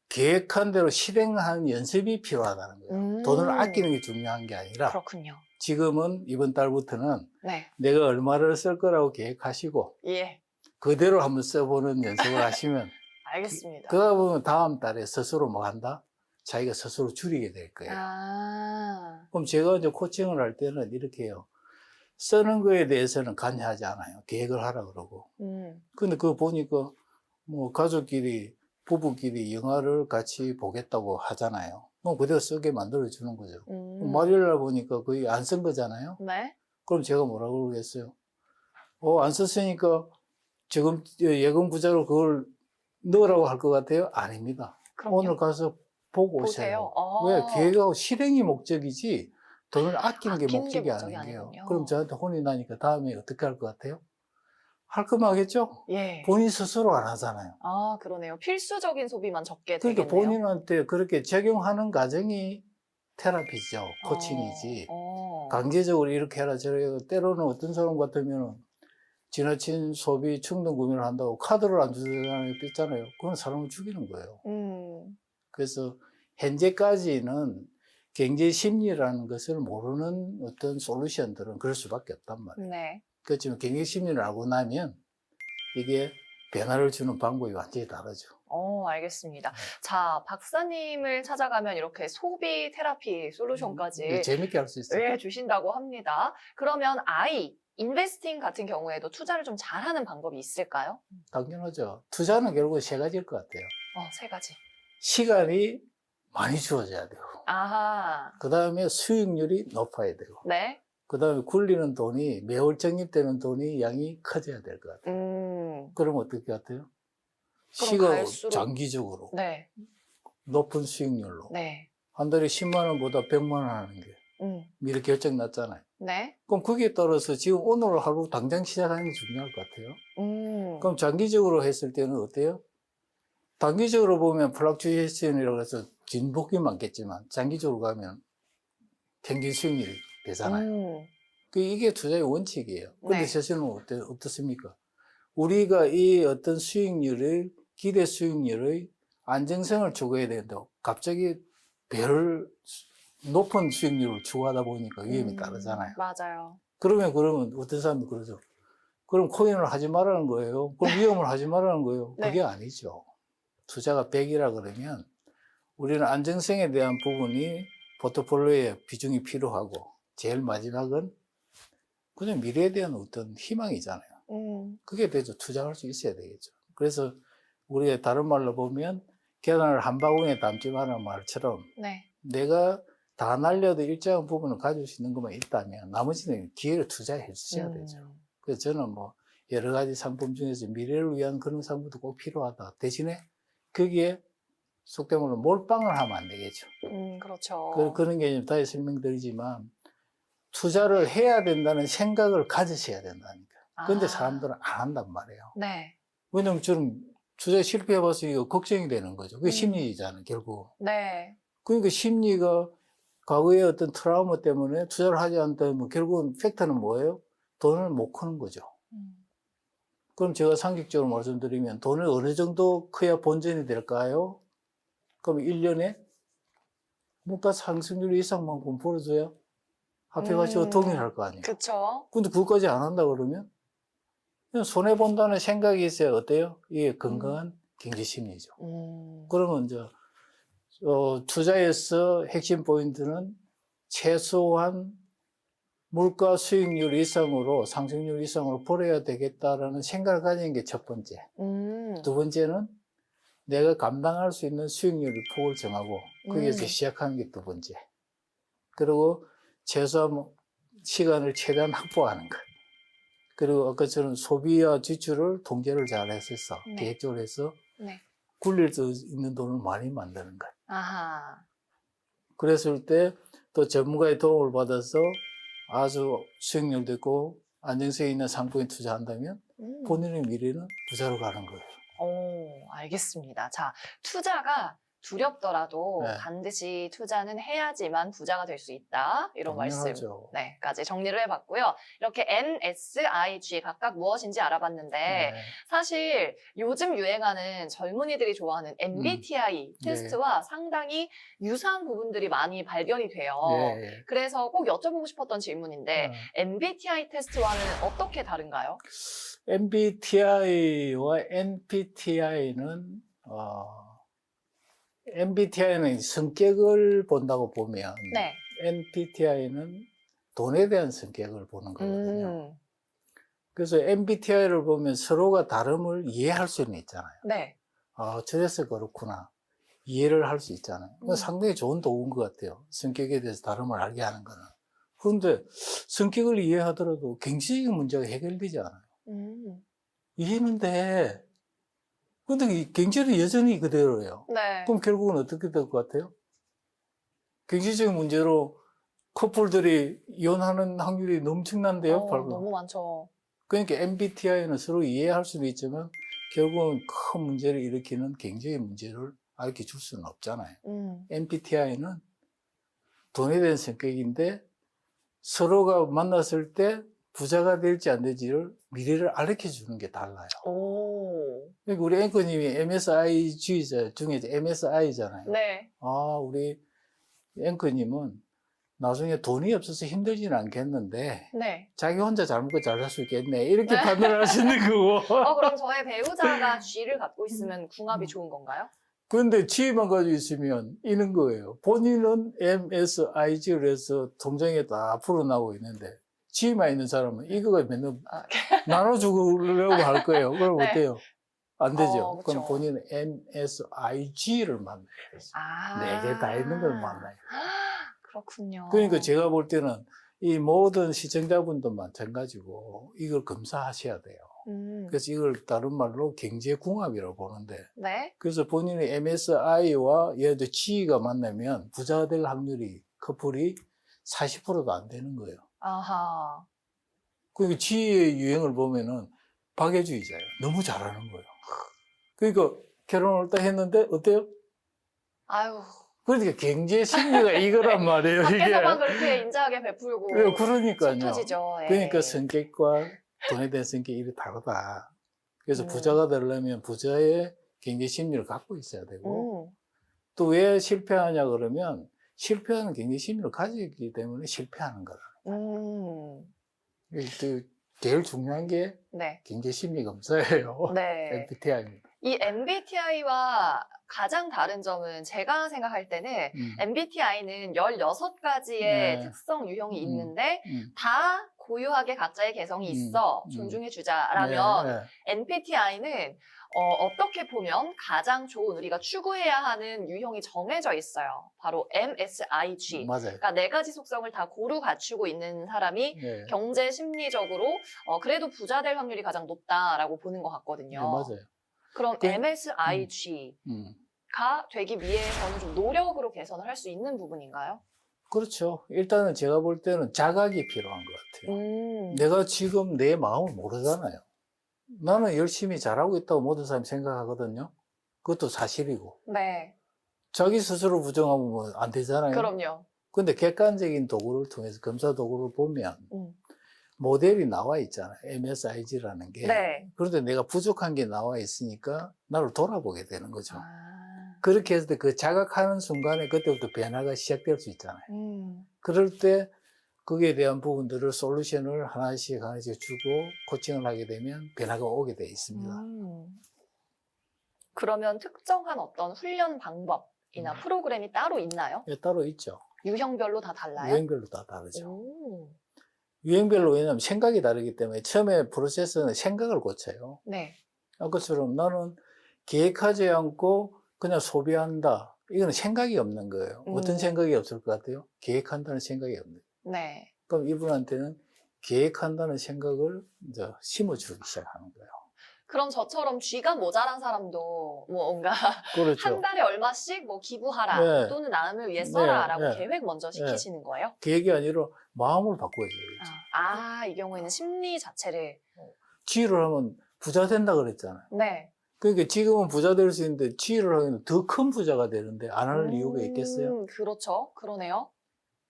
계획한 대로 실행하는 연습이 필요하다는 거예요. 돈을 아끼는 게 중요한 게 아니라 그렇군요. 지금은 이번 달부터는 네. 내가 얼마를 쓸 거라고 계획하시고 예. 그대로 한번 써보는 연습을 하시면 알겠습니다. 그러다 보면 다음 달에 스스로 뭐 한다? 자기가 스스로 줄이게 될 거예요. 아. 그럼 제가 이제 코칭을 할 때는 이렇게 해요. 쓰는 거에 대해서는 관여하지 않아요. 계획을 하라 그러고. 근데 그거 보니까 뭐 가족끼리, 부부끼리 영화를 같이 보겠다고 하잖아요. 그럼 그대로 쓰게 만들어주는 거죠. 말일날 보니까 거의 안 쓴 거잖아요. 네. 그럼 제가 뭐라고 그러겠어요? 안 썼으니까 지금 예금 부자로 그걸 넣으라고 할 것 같아요? 아닙니다. 그럼요. 오늘 가서 보고 보세요. 오세요. 왜? 계획하고 실행이 목적이지 돈을 아끼는 게 아끼는 게 목적이 목적이 아닌데요. 아니군요. 그럼 저한테 혼이 나니까 다음에 어떻게 할 것 같아요? 할 거면 하겠죠? 예. 본인 스스로 안 하잖아요. 아, 그러네요. 필수적인 소비만 적게 그러니까 되겠네요. 본인한테 그렇게 적용하는 과정이 테라피죠. 코칭이지. 강제적으로 이렇게 해라 저렇게 해라. 때로는 어떤 사람 같으면 지나친 소비 충동 구매를 한다고 카드를 안 주잖아요. 뺐잖아요. 그건 사람을 죽이는 거예요. 그래서 현재까지는 경제 심리라는 것을 모르는 어떤 솔루션들은 그럴 수밖에 없단 말이에요. 네. 그렇지만 경제 심리를 알고 나면 이게 변화를 주는 방법이 완전히 다르죠. 알겠습니다. 자, 박사님을 찾아가면 이렇게 소비 테라피 솔루션까지 재밌게 할 수 있어요. 예, 주신다고 합니다. 그러면 인베스팅 같은 경우에도 투자를 좀 잘하는 방법이 있을까요? 당연하죠. 투자는 결국 세 가지일 것 같아요. 세 가지. 시간이 많이 주어져야 되고, 아하. 그 다음에 수익률이 높아야 되고, 네. 그 다음에 굴리는 돈이, 매월 적립되는 돈이 양이 커져야 될 것 같아요. 그럼 어떻게 같아요? 시간 갈수록... 장기적으로 네. 높은 수익률로 네. 한 달에 10만 원보다 100만 원 하는 게 미리 결정 났잖아요. 네. 그럼 거기에 따라서 지금 오늘 하루 당장 시작하는 게 중요할 것 같아요. 그럼 장기적으로 했을 때는 어때요? 단기적으로 보면 플락추에이션이라고 해서 진복이 많겠지만 장기적으로 가면 평균 수익률이 되잖아요. 이게 투자의 원칙이에요. 근데 네. 사실은 어떻습니까? 우리가 이 어떤 수익률을, 기대 수익률의 안정성을 추구해야 된다고 갑자기 별 높은 수익률을 추구하다 보니까 위험이 따르잖아요. 맞아요. 그러면 어떤 사람이 그러죠. 그럼 코인을 하지 말라는 거예요. 그럼 위험을 하지 말라는 거예요. 네. 그게 아니죠. 투자가 100이라 그러면 우리는 안정성에 대한 부분이 포트폴리오에 비중이 필요하고 제일 마지막은 그냥 미래에 대한 어떤 희망이잖아요. 그게 되죠. 투자할 수 있어야 되겠죠. 그래서 우리가 다른 말로 보면 계란을 한 바구니에 담지 말라는 말처럼 네. 내가 다 날려도 일정한 부분을 가질 수 있는 것만 있다면 나머지는 기회를 투자해 주셔야 되죠. 그래서 저는 뭐 여러 가지 상품 중에서 미래를 위한 그런 상품도 꼭 필요하다. 대신에 거기에 속된 말로 몰빵을 하면 안 되겠죠. 그렇죠. 그런 개념 다시 설명드리지만 투자를 해야 된다는 생각을 가지셔야 된다니까. 근데 사람들은 안 한단 말이에요. 네. 왜냐면 저는 투자에 실패해봐서 이거 걱정이 되는 거죠. 그게 심리잖아요, 결국. 네. 그러니까 심리가 과거의 어떤 트라우마 때문에 투자를 하지 않다면 결국은 팩터는 뭐예요? 돈을 못 크는 거죠. 그럼 제가 상식적으로 말씀드리면 돈을 어느 정도 커야 본전이 될까요? 그럼 1년에 물가 상승률 이상만큼 벌어줘야 합해가지고 동일할 거 아니에요. 그렇죠. 근데 그것까지 안 한다 그러면 그냥 손해본다는 생각이 있어야 어때요? 이게 건강한 경제 심리죠. 그러면 이제 투자에서 핵심 포인트는 최소한 물가 수익률 이상으로 상승률 이상으로 벌어야 되겠다라는 생각을 가지는 게 첫 번째. 두 번째는 내가 감당할 수 있는 수익률의 폭을 정하고 거기에서 시작하는 게 두 번째. 그리고 최소한 시간을 최대한 확보하는 것. 그리고 아까처럼 소비와 지출을 통제를 잘 했었어. 네. 계획적으로 해서 네. 굴릴 수 있는 돈을 많이 만드는 것. 아하. 그랬을 때 또 전문가의 도움을 받아서 아주 수익률도 있고 안정성이 있는 상품에 투자한다면 본인의 미래는 부자로 가는 거예요. 알겠습니다. 자, 투자가 두렵더라도 네. 반드시 투자는 해야지만 부자가 될 수 있다. 이런 말씀. 당연하죠. 네, 까지 정리를 해봤고요. 이렇게 MSIG 각각 무엇인지 알아봤는데 네. 사실 요즘 유행하는 젊은이들이 좋아하는 MBTI 테스트와 상당히 유사한 부분들이 많이 발견이 돼요. 예, 예. 그래서 꼭 여쭤보고 싶었던 질문인데 MBTI 테스트와는 어떻게 다른가요? MBTI와 NPTI는 MBTI는 성격을 본다고 보면 네. NPTI는 돈에 대한 성격을 보는 거거든요. 음, 그래서 MBTI를 보면 서로가 다름을 이해할 수는 있잖아요. 네. 저래서 그렇구나. 이해를 할 수 있잖아요. 음. 상당히 좋은 도구인 것 같아요. 성격에 대해서 다름을 알게 하는 거는. 그런데 성격을 이해하더라도 경제적인 문제가 해결되지 않아요. 이해는 돼. 근데 이 경제는 여전히 그대로예요. 네. 그럼 결국은 어떻게 될 것 같아요? 경제적인 문제로 커플들이 이혼하는 확률이 넘쳐난데요, 바로. 너무 많죠. 그러니까 MBTI는 서로 이해할 수도 있지만 결국은 큰 문제를 일으키는 경제의 문제를 알게 줄 수는 없잖아요. MBTI는 돈에 대한 성격인데 서로가 만났을 때 부자가 될지 안 될지를 미래를 알려켜 주는 게 달라요. 오. 그러니까 우리 앵커님이 MSI주의자 중에 MSI잖아요. 네. 우리 앵커님은 나중에 돈이 없어서 힘들지는 않겠는데 네. 자기 혼자 잘 먹고 잘 살 수 있겠네 이렇게 판단을 하시는 거고. 그럼 저의 배우자가 G를 갖고 있으면 궁합이 좋은 건가요? 그런데 G만 가지고 있으면 이런 거예요. 본인은 MSIG를 해서 통장에 다 풀어나오고 있는데 G만 있는 사람은 이거가 맨날 나눠주려고 할 거예요. 그럼 네. 어때요? 안 되죠. 그쵸. 그럼 본인은 MSIG를 만나요. 네 개 다 있는 걸 만나요. 그렇군요. 그러니까 제가 볼 때는 이 모든 시청자분도 마찬가지고 이걸 검사하셔야 돼요. 그래서 이걸 다른 말로 경제궁합이라고 보는데 네. 그래서 본인의 MSI와 예를 들어 G가 만나면 부자가 될 확률이 커플이 40%도 안 되는 거예요. 아하. 그러니까 G의 유행을 보면은 박애주의자예요. 너무 잘하는 거예요. 그러니까 결혼을 딱 했는데 어때요? 아유. 그러니까 경제 심리가 이거란 말이에요. 이게. 밖에서만 그렇게 인자하게 베풀고. 네, 그러니까요. 슬퍼지죠. 예. 그러니까 성격과 돈에 대한 성격이 이렇게 다르다. 그래서 부자가 되려면 부자의 경제 심리를 갖고 있어야 되고 또 왜 실패하냐 그러면 실패하는 경제 심리를 가지고 있기 때문에 실패하는 거다. 제일 중요한 게 네. 경제 심리 검사예요. 네. MBTI입니다. 이 MBTI와 가장 다른 점은 제가 생각할 때는 MBTI는 16가지의 네. 특성 유형이 있는데 음. 다 고유하게 각자의 개성이 있어 존중해 주자라면 네, 네. MBTI는 어떻게 보면 가장 좋은 우리가 추구해야 하는 유형이 정해져 있어요. 바로 MSIG. 맞아요. 그러니까 4가지 속성을 다 고루 갖추고 있는 사람이 네. 경제 심리적으로 그래도 부자 될 확률이 가장 높다라고 보는 것 같거든요. 네, 맞아요. 그럼 MSIG가 음. 되기 위해서는 좀 노력으로 개선을 할 수 있는 부분인가요? 그렇죠. 일단은 제가 볼 때는 자각이 필요한 것 같아요. 내가 지금 내 마음을 모르잖아요. 나는 열심히 잘하고 있다고 모든 사람이 생각하거든요. 그것도 사실이고. 네. 자기 스스로 부정하면 뭐 안 되잖아요. 그럼요. 근데 객관적인 도구를 통해서 검사 도구를 보면 모델이 나와 있잖아요. MSIG라는 게. 네. 그런데 내가 부족한 게 나와 있으니까 나를 돌아보게 되는 거죠. 아. 그렇게 해서 그 자각하는 순간에 그때부터 변화가 시작될 수 있잖아요. 그럴 때 거기에 대한 부분들을 솔루션을 하나씩 주고 코칭을 하게 되면 변화가 오게 돼 있습니다. 그러면 특정한 어떤 훈련 방법이나 프로그램이 따로 있나요? 예, 따로 있죠. 유형별로 다 달라요? 유형별로 다 다르죠. 유형별로 왜냐하면 생각이 다르기 때문에 처음에 프로세스는 생각을 고쳐요. 네. 아까처럼 나는 계획하지 않고 그냥 소비한다. 이거는 생각이 없는 거예요. 어떤 생각이 없을 것 같아요? 계획한다는 생각이 없는 거예요. 네. 그럼 이분한테는 계획한다는 생각을 이제 심어주기 시작하는 거예요. 그럼 저처럼 쥐가 모자란 사람도 뭔가 그렇죠. 한 달에 얼마씩 뭐 기부하라 네. 또는 나눔을 위해 써라라고 네. 계획 먼저 시키시는 거예요? 계획이 아니라 마음을 바꿔야죠. 이 경우에는 심리 자체를 지혜를 하면 부자 된다 그랬잖아요. 네. 그러니까 지금은 부자 될 수 있는데 지혜를 하면 더 큰 부자가 되는데 안 할 이유가 있겠어요? 그렇죠. 그러네요.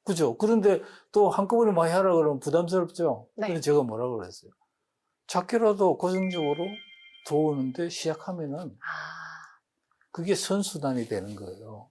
그죠? 그런데 또 한꺼번에 많이 하라 그러면 부담스럽죠? 네. 그래서 제가 뭐라고 그랬어요? 작게라도 고정적으로 들어오는데 시작하면은 아, 그게 선수단이 되는 거예요.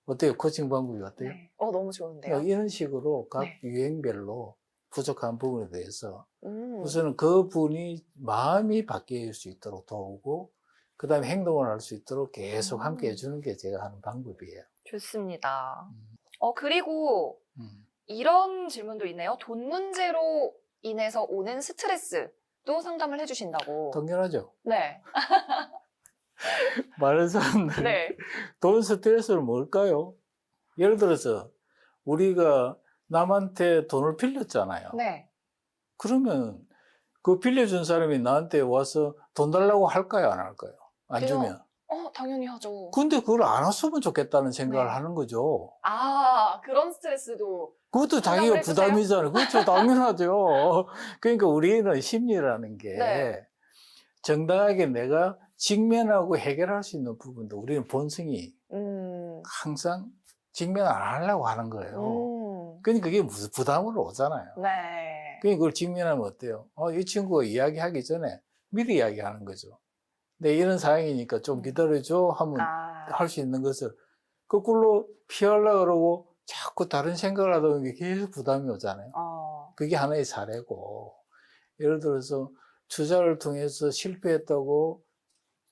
어때요? 코칭 방법이 어때요? 네. 너무 좋은데요. 그러니까 이런 식으로 각 네. 유행별로 부족한 부분에 대해서 음, 우선은 그분이 마음이 바뀔 수 있도록 도우고 그 다음에 행동을 할 수 있도록 계속 함께 해주는 게 제가 하는 방법이에요. 좋습니다. 음. 그리고 음. 이런 질문도 있네요. 돈 문제로 인해서 오는 스트레스도 상담을 해주신다고. 당연하죠. 네. 많은 사람들이 네. 돈 스트레스는 뭘까요? 예를 들어서 우리가 남한테 돈을 빌렸잖아요. 네. 그러면 그 빌려준 사람이 나한테 와서 돈 달라고 할까요? 안 할까요? 안 그래요. 주면. 당연히 하죠. 근데 그걸 안 했으면 좋겠다는 생각을 네. 하는 거죠. 그런 스트레스도. 그것도 생각을 자기가 해주세요. 부담이잖아요. 그렇죠. 당연하죠. 그러니까 우리는 심리라는 게 네. 정당하게 내가 직면하고 해결할 수 있는 부분도 우리는 본성이 음, 항상 직면 안 하려고 하는 거예요. 그러니까 그게 무슨 부담으로 오잖아요. 네. 그러니까 그걸 직면하면 어때요? 이 친구가 이야기하기 전에 미리 이야기하는 거죠. 네, 이런 상황이니까 좀 기다려줘 하면 할 수 있는 것을 거꾸로 피하려고 그러고 자꾸 다른 생각을 하다 보면 계속 부담이 오잖아요. 그게 하나의 사례고, 예를 들어서 투자를 통해서 실패했다고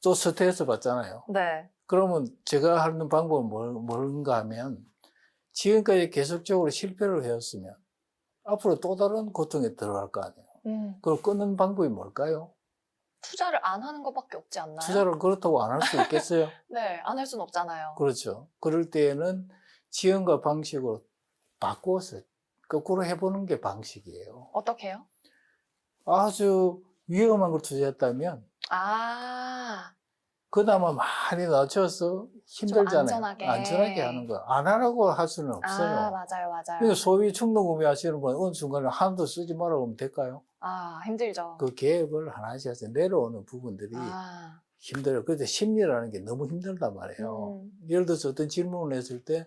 또 스트레스 받잖아요. 네. 그러면 제가 하는 방법은 뭔가 하면 지금까지 계속적으로 실패를 해왔으면 앞으로 또 다른 고통에 들어갈 거 아니에요. 그걸 끊는 방법이 뭘까요? 투자를 안 하는 것밖에 없지 않나요? 투자를 그렇다고 안 할 수 있겠어요? 네, 안 할 수는 없잖아요. 그렇죠. 그럴 때에는 지형과 방식으로 바꿔서 거꾸로 해보는 게 방식이에요. 어떻게 해요? 아주 위험한 걸 투자했다면 그나마 많이 낮춰서 힘들잖아요. 안전하게. 하는 거. 안 하라고 할 수는 없어요. 맞아요, 맞아요. 그러니까 소위 충동 구매하시는 분은 어느 순간에 하나도 쓰지 말라고 하면 될까요? 힘들죠. 그 계획을 하나씩 해서 내려오는 부분들이 힘들어요. 그런데 심리라는 게 너무 힘들단 말이에요. 예를 들어서 어떤 질문을 했을 때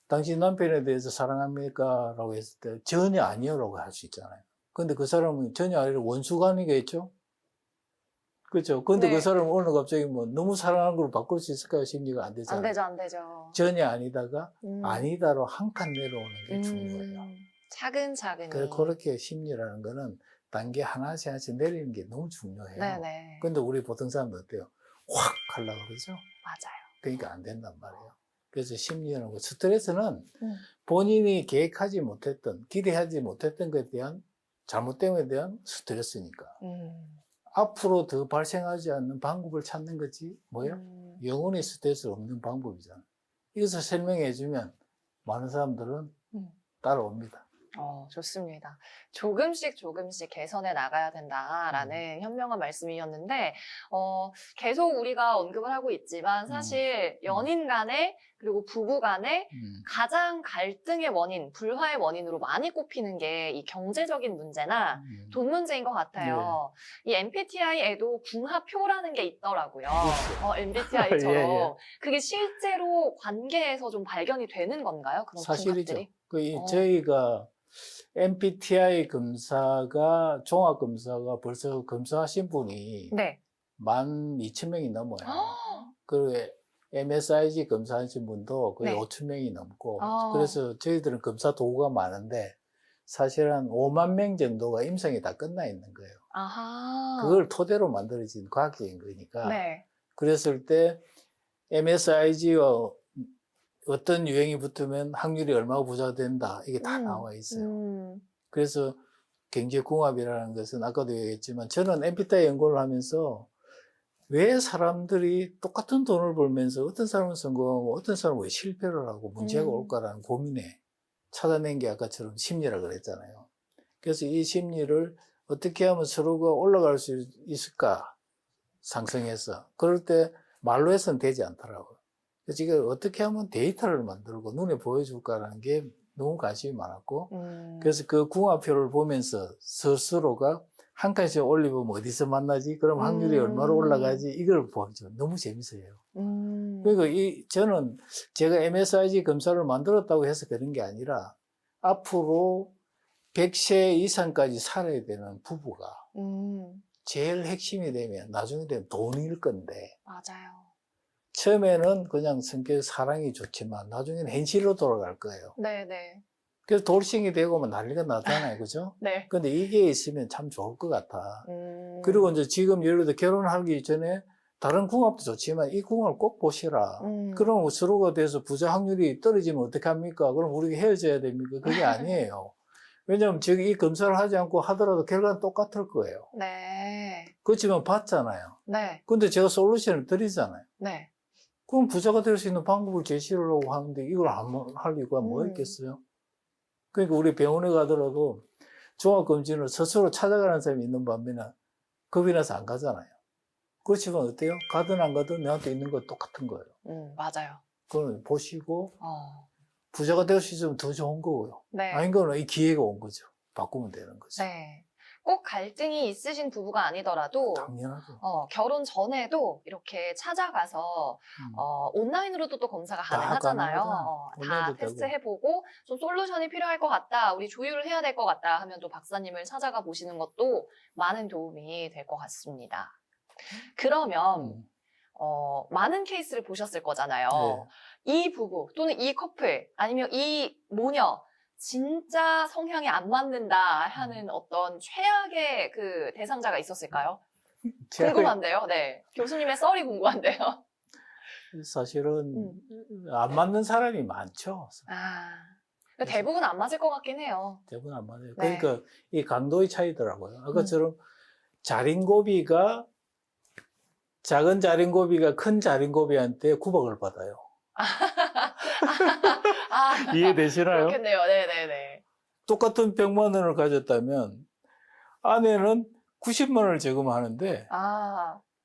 당신 남편에 대해서 사랑합니까? 라고 했을 때 전혀 아니요라고 할 수 있잖아요. 근데 그 사람은 전혀 아니라 원수가 아니겠죠? 그렇죠. 근데 네. 그 사람은 오늘 갑자기 너무 사랑하는 걸로 바꿀 수 있을까요? 심리가 안 되잖아요. 안 되죠. 전혀 아니다가 아니다로 한 칸 내려오는 게 중요해요. 차근차근히. 그래서 그렇게 심리라는 거는 단계 하나씩 내리는 게 너무 중요해요. 네네. 근데 우리 보통 사람들 어때요? 확 하려고 그러죠? 맞아요. 그러니까 안 된단 말이에요. 그래서 심리라는 거, 스트레스는 본인이 계획하지 못했던, 기대하지 못했던 것에 대한 잘못됨에 대한 스트레스니까. 앞으로 더 발생하지 않는 방법을 찾는 거지, 뭐야? 영원히 스트레스 없는 방법이잖아. 이것을 설명해 주면 많은 사람들은 따라옵니다. 좋습니다. 조금씩 개선해 나가야 된다라는 현명한 말씀이었는데, 계속 우리가 언급을 하고 있지만, 사실 연인 간에, 그리고 부부 간에 가장 갈등의 원인, 불화의 원인으로 많이 꼽히는 게 이 경제적인 문제나 돈 문제인 것 같아요. 이 MBTI에도 궁합표라는 게 있더라고요. MBTI처럼. 예. 그게 실제로 관계에서 좀 발견이 되는 건가요? 그런 사실이죠. 궁합들이? 저희가 MBTI 검사가, 종합검사가 벌써 검사하신 분이 네. 12,000명이 넘어요. 그리고 MSIG 검사하신 분도 거의 네. 5,000명이 넘고, 그래서 저희들은 검사 도구가 많은데, 사실 한 5만 명 정도가 임상이 다 끝나 있는 거예요. 그걸 토대로 만들어진 과학적인 거니까. 네. 그랬을 때 MSIG와 어떤 유행이 붙으면 확률이 얼마가 부자가 된다. 이게 다 나와 있어요. 그래서 경제궁합이라는 것은 아까도 얘기했지만 저는 MBTI 연구를 하면서 왜 사람들이 똑같은 돈을 벌면서 어떤 사람은 성공하고 어떤 사람은 왜 실패를 하고 문제가 올까라는 고민에 찾아낸 게 아까처럼 심리라 그랬잖아요. 그래서 이 심리를 어떻게 하면 서로가 올라갈 수 있을까 상승해서 그럴 때 말로 해서는 되지 않더라고요. 그래서 이걸 어떻게 하면 데이터를 만들고 눈에 보여줄까라는 게 너무 관심이 많았고 그래서 그 궁합표를 보면서 스스로가 한 칸씩 올리면 어디서 만나지? 그럼 확률이 얼마로 올라가지? 이걸 보죠. 너무 재밌어요. 그러니까 저는 제가 MSIG 검사를 만들었다고 해서 그런 게 아니라 앞으로 100세 이상까지 살아야 되는 부부가 제일 핵심이 되면 나중에 되면 돈일 건데 맞아요. 처음에는 그냥 성격 사랑이 좋지만 나중에는 현실로 돌아갈 거예요. 네네. 그래서 돌싱이 되고 뭐 난리가 나잖아요. 그죠? 네. 근데 이게 있으면 참 좋을 것 같아. 그리고 이제 지금 예를 들어 결혼하기 전에 다른 궁합도 좋지만 이 궁합을 꼭 보시라. 그럼 서로가 돼서 부자 확률이 떨어지면 어떡합니까? 그럼 우리가 헤어져야 됩니까? 그게 아니에요. 왜냐하면 지금 이 검사를 하지 않고 하더라도 결과는 똑같을 거예요. 네. 그렇지만 봤잖아요. 네. 근데 제가 솔루션을 드리잖아요. 네. 그럼 부자가 될 수 있는 방법을 제시를 하고 하는데 이걸 안 할 이유가 뭐 있겠어요? 그러니까 우리 병원에 가더라도 종합검진을 스스로 찾아가는 사람이 있는 반면에 겁이 나서 안 가잖아요. 그렇지만 어때요? 가든 안 가든 내한테 있는 거 똑같은 거예요. 맞아요. 그걸 보시고 부자가 될 수 있으면 더 좋은 거고요. 네. 아닌 거는 이 기회가 온 거죠. 바꾸면 되는 거죠. 네. 꼭 갈등이 있으신 부부가 아니더라도 당연하죠. 결혼 전에도 이렇게 찾아가서 온라인으로도 또 검사가 가능하잖아요. 다 온라인도 테스트해보고 좀 솔루션이 필요할 것 같다, 우리 조율을 해야 될 것 같다 하면 또 박사님을 찾아가 보시는 것도 많은 도움이 될 것 같습니다. 그러면 많은 케이스를 보셨을 거잖아요. 네. 이 부부 또는 이 커플 아니면 이 모녀 진짜 성향이 안 맞는다 하는 어떤 최악의 그 대상자가 있었을까요? 궁금한데요. 네. 교수님의 썰이 궁금한데요. 사실은 안 맞는 사람이 많죠. 대부분 안 맞을 것 같긴 해요. 대부분 안 맞아요. 네. 그러니까 이 강도의 차이더라고요. 아까처럼 자린고비가 작은 자린고비가 큰 자린고비한테 구박을 받아요. 이해되시나요? 그렇겠네요. 네네네. 똑같은 100만 원을 가졌다면 아내는 90만 원을 저금하는데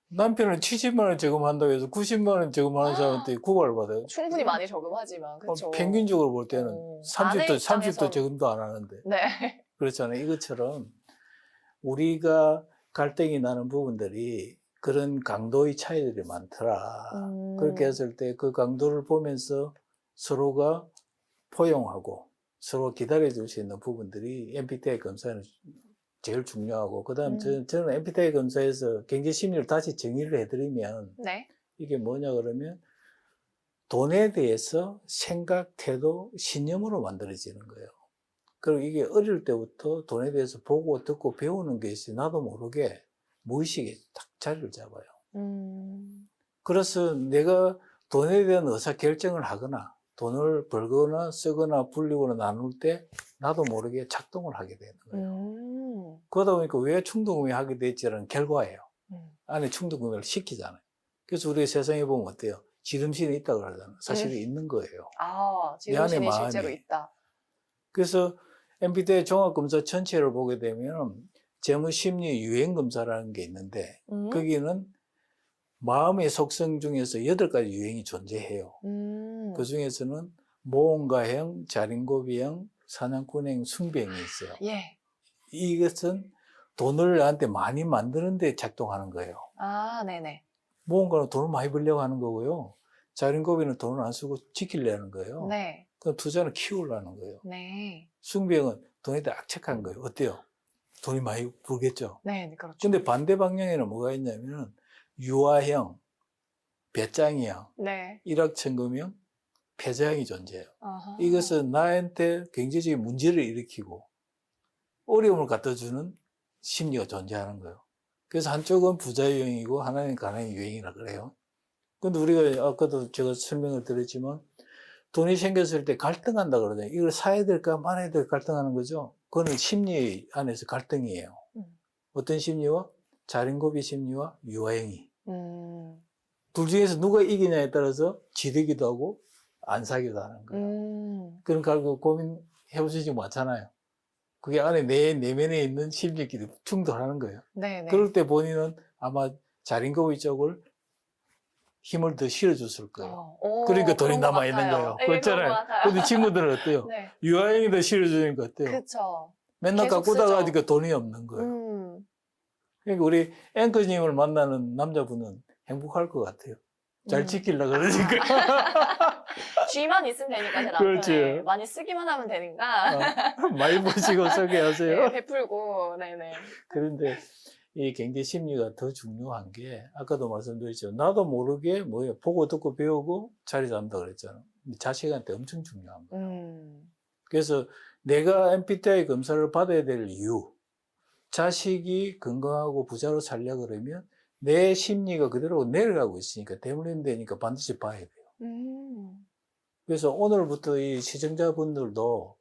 남편은 70만 원을 저금한다고 해서 90만 원을 저금하는 사람한테 구박을 받아요. 충분히 많이 저금하지만 그렇죠. 평균적으로 볼 때는 30도 저금도 안 하는데. 네. 그렇잖아요. 이것처럼 우리가 갈등이 나는 부분들이 그런 강도의 차이들이 많더라. 그렇게 했을 때 그 강도를 보면서 서로가 포용하고 서로 기다려줄 수 있는 부분들이 MBTI 검사는 제일 중요하고, 그 다음 저는 MBTI 검사에서 경제심리를 다시 정의를 해드리면 네. 이게 뭐냐 그러면 돈에 대해서 생각, 태도, 신념으로 만들어지는 거예요. 그리고 이게 어릴 때부터 돈에 대해서 보고 듣고 배우는 것이 나도 모르게 무의식에 딱 자리를 잡아요. 그래서 내가 돈에 대한 의사결정을 하거나 돈을 벌거나 쓰거나 불리거나 나눌 때 나도 모르게 작동을 하게 되는 거예요. 그러다 보니까 왜 충동구매 하게 됐지라는 결과예요. 안에 충동구매를 시키잖아요. 그래서 우리가 세상에 보면 어때요? 지름신이 있다고 그러잖아요. 사실은 있는 거예요. 지름신이 실제로 있다. 그래서 MBTI 종합검사 전체를 보게 되면 재무심리 유행검사라는 게 있는데 거기는 마음의 속성 중에서 8가지 유행이 존재해요. 그 중에서는 모험가형, 자린고비형, 사냥꾼형, 숭배형이 있어요. 예. 이것은 돈을 나한테 많이 만드는 데 작동하는 거예요. 네네. 모험가는 돈을 많이 벌려고 하는 거고요. 자린고비는 돈을 안 쓰고 지키려는 거예요. 네. 그 투자는 키우려는 거예요. 네. 숭배형은 돈에 대해 악착한 거예요. 어때요? 돈이 많이 벌겠죠? 네, 그렇죠. 근데 반대 방향에는 뭐가 있냐면 유아형, 배짱이형, 네. 일확천금형, 패자형이 존재해요. 아하. 이것은 나한테 경제적인 문제를 일으키고 어려움을 갖다 주는 심리가 존재하는 거예요. 그래서 한쪽은 부자 유형이고 하나는 가난의 유형이라 그래요. 근데 우리가 아까도 제가 설명을 드렸지만 돈이 생겼을 때 갈등한다 그러잖아요. 이걸 사야 될까 말아야 될까 갈등하는 거죠. 그거는 심리 안에서 갈등이에요. 어떤 심리와? 자린고비 심리와 유아형이. 둘 중에서 누가 이기냐에 따라서 지르기도 하고 안 사기도 하는 거예요. 그런 거 고민해보신 적 많잖아요. 그게 안에 내 내면에 있는 심리끼리 충돌하는 거예요. 네네. 그럴 때 본인은 아마 자린고비 쪽을 힘을 더 실어줬을 거예요. 그러니까 돈이 남아있는 거예요. 네, 그렇잖아요. 근데 친구들은 어때요? 네. 유아형이 더 실어주니까 어때요? 그쵸. 맨날 계속 갖고 쓰죠. 다가니까 돈이 없는 거예요. 그러니까 우리 앵커님을 만나는 남자분은 행복할 것 같아요. 잘 지키려고 그러니까. 쥐만 있으면 되니까 제 남편이 그렇지. 많이 쓰기만 하면 되니까 많이 보시고 소개하세요. 네, 베풀고 네네. 그런데 이 경제 심리가 더 중요한 게 아까도 말씀드렸죠. 나도 모르게 뭐예요. 보고 듣고 배우고 자리 잡는다 그랬잖아. 자식한테 엄청 중요한 거예요. 그래서 내가 MBTI 검사를 받아야 될 이유, 자식이 건강하고 부자로 살려 그러면 내 심리가 그대로 내려가고 있으니까 대물림되니까 반드시 봐야 돼요. 그래서 오늘부터 이 시청자분들도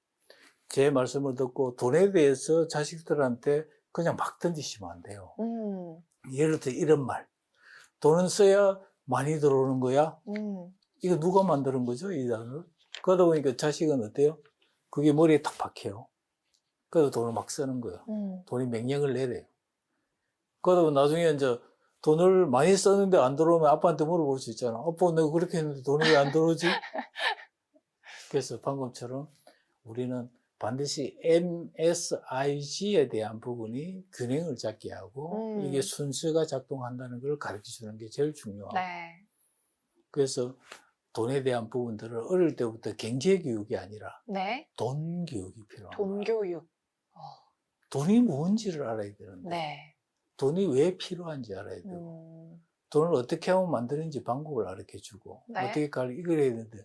제 말씀을 듣고 돈에 대해서 자식들한테 그냥 막 던지시면 안 돼요. 예를 들어 이런 말. 돈은 써야 많이 들어오는 거야? 이거 누가 만드는 거죠? 이 단어를? 그러다 보니까 자식은 어때요? 그게 머리에 딱 박혀요. 그래서 돈을 막 쓰는 거예요. 돈이 명령을 내려요. 그러다 보면 나중에 이제 돈을 많이 썼는데 안 들어오면 아빠한테 물어볼 수 있잖아. 아빠 내가 그렇게 했는데 돈이 왜 안 들어오지? 그래서 방금처럼 우리는 반드시 MSIG에 대한 부분이 균형을 잡게 하고 이게 순서가 작동한다는 걸 가르쳐 주는 게 제일 중요하고 네. 그래서 돈에 대한 부분들을 어릴 때부터 경제 교육이 아니라 네. 돈 교육이 필요합니다. 돈 교육. 돈이 뭔지를 알아야 되는데 네. 돈이 왜 필요한지 알아야 되고 돈을 어떻게 하면 만드는지 방법을 가르쳐주고 네. 어떻게 이걸 해야 되는데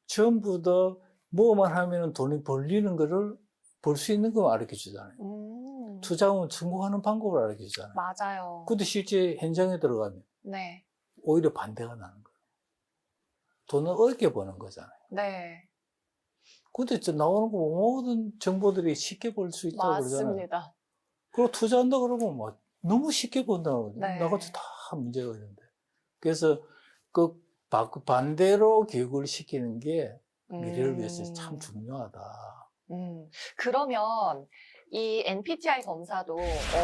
전부 다 뭐만 하면 돈이 벌리는 거를 벌 수 있는 거 가르쳐주잖아요. 투자하면 성공하는 방법을 가르쳐주잖아요. 맞아요. 근데 실제 현장에 들어가면 네. 오히려 반대가 나는 거예요. 돈을 어렵게 버는 거잖아요. 네. 근데 나오는 거 모든 정보들이 쉽게 벌 수 있다고 그러잖아요. 맞습니다. 그리고 투자한다 그러면 뭐 너무 쉽게 번다고 네. 나같이 다 문제가 있는데 그래서 그 반대로 교육을 시키는 게 미래를 위해서 참 중요하다. 그러면 이 MBTI 검사도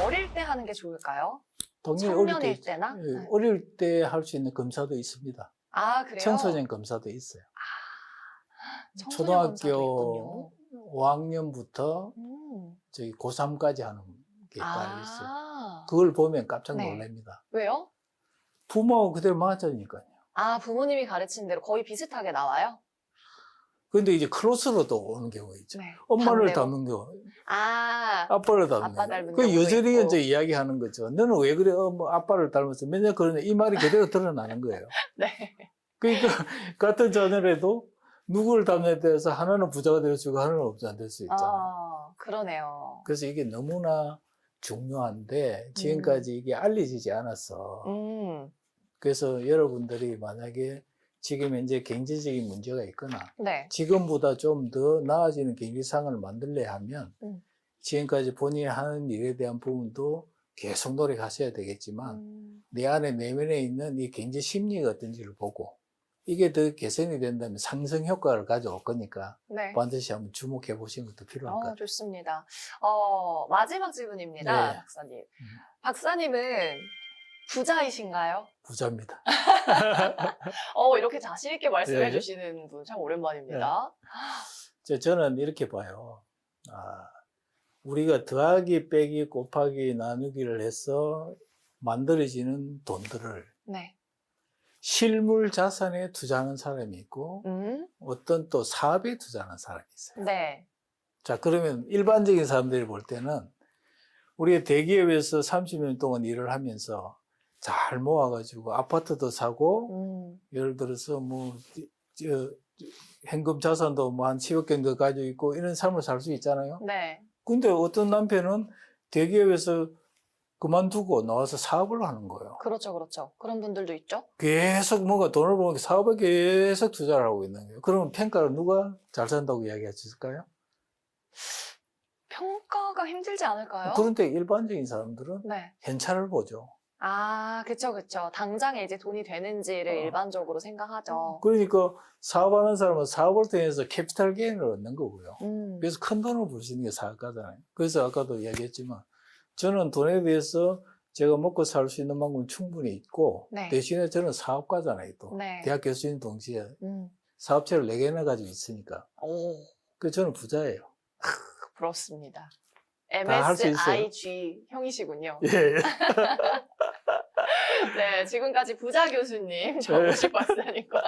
어릴 때 하는 게 좋을까요? 당연히 청년일 때나? 예, 네. 어릴 때 할 수 있는 검사도 있습니다. 아, 그래요? 청소년 검사도 있어요. 청소년 검사도 초등학교 있군요. 5학년부터 저기 고3까지 하는 게 따로 있어요. 그걸 보면 깜짝 네. 놀랍니다. 왜요? 부모하고 그대로 맞아니까요. 아, 부모님이 가르친 대로 거의 비슷하게 나와요? 근데 이제 크로스로도 오는 경우가 있죠. 네. 엄마를 반대로. 닮은 경우, 아, 아빠를 닮은 아빠 경우. 닮은 그 경우도 여전히 있고. 이제 이야기하는 거죠. 너는 왜 그래? 뭐 아빠를 닮았어. 맨날 그러네. 이 말이 그대로 드러나는 거예요. 네. 그러니까 같은 자녀라도 누구를 닮냐에 따라서 하나는 부자가 될 수 있고 하나는 부자가 될 수 있잖아요. 그러네요. 그래서 이게 너무나 중요한데 지금까지 이게 알려지지 않았어. 그래서 여러분들이 만약에 지금 현재 경제적인 문제가 있거나 네. 지금보다 좀 더 나아지는 경제상을 만들려야 하면 지금까지 본인이 하는 일에 대한 부분도 계속 노력하셔야 되겠지만 내 안에 내면에 있는 이 경제 심리가 어떤지를 보고 이게 더 개선이 된다면 상승 효과를 가져올 거니까 네. 반드시 한번 주목해 보시는 것도 필요할 것 같아요. 좋습니다. 마지막 질문입니다, 네. 박사님. 박사님은 부자이신가요? 부자입니다. 이렇게 자신있게 말씀해 네. 주시는 분 참 오랜만입니다. 저는 이렇게 봐요. 우리가 더하기, 빼기, 곱하기, 나누기를 해서 만들어지는 돈들을 네. 실물 자산에 투자하는 사람이 있고 어떤 또 사업에 투자하는 사람이 있어요. 네. 자, 그러면 일반적인 사람들이 볼 때는 우리가 대기업에서 30년 동안 일을 하면서 잘 모아가지고 아파트도 사고 예를 들어서 뭐 현금 자산도 뭐 한 10억 정도 가지고 있고 이런 삶을 살 수 있잖아요. 네. 근데 어떤 남편은 대기업에서 그만두고 나와서 사업을 하는 거예요. 그렇죠, 그렇죠. 그런 분들도 있죠. 계속 뭔가 돈을 벌고 사업에 계속 투자를 하고 있는 거예요. 그러면 평가를 누가 잘 산다고 이야기할 수 있을까요? 평가가 힘들지 않을까요? 그런데 일반적인 사람들은 네. 현찰을 보죠. 그쵸. 당장에 이제 돈이 되는지를 일반적으로 생각하죠. 그러니까 사업하는 사람은 사업을 통해서 캐피탈 게인을 얻는 거고요. 그래서 큰 돈을 벌 수 있는 게 사업가잖아요. 그래서 아까도 이야기했지만 저는 돈에 대해서 제가 먹고 살 수 있는 만큼 충분히 있고 네. 대신에 저는 사업가잖아요. 또 네. 대학 교수인 동시에 사업체를 4개나 가지고 있으니까 오, 그래서 저는 부자예요. 부럽습니다. 할 수 있어요. MSIG 형이시군요. 예. 네, 지금까지 부자 교수님, 저 50박사님과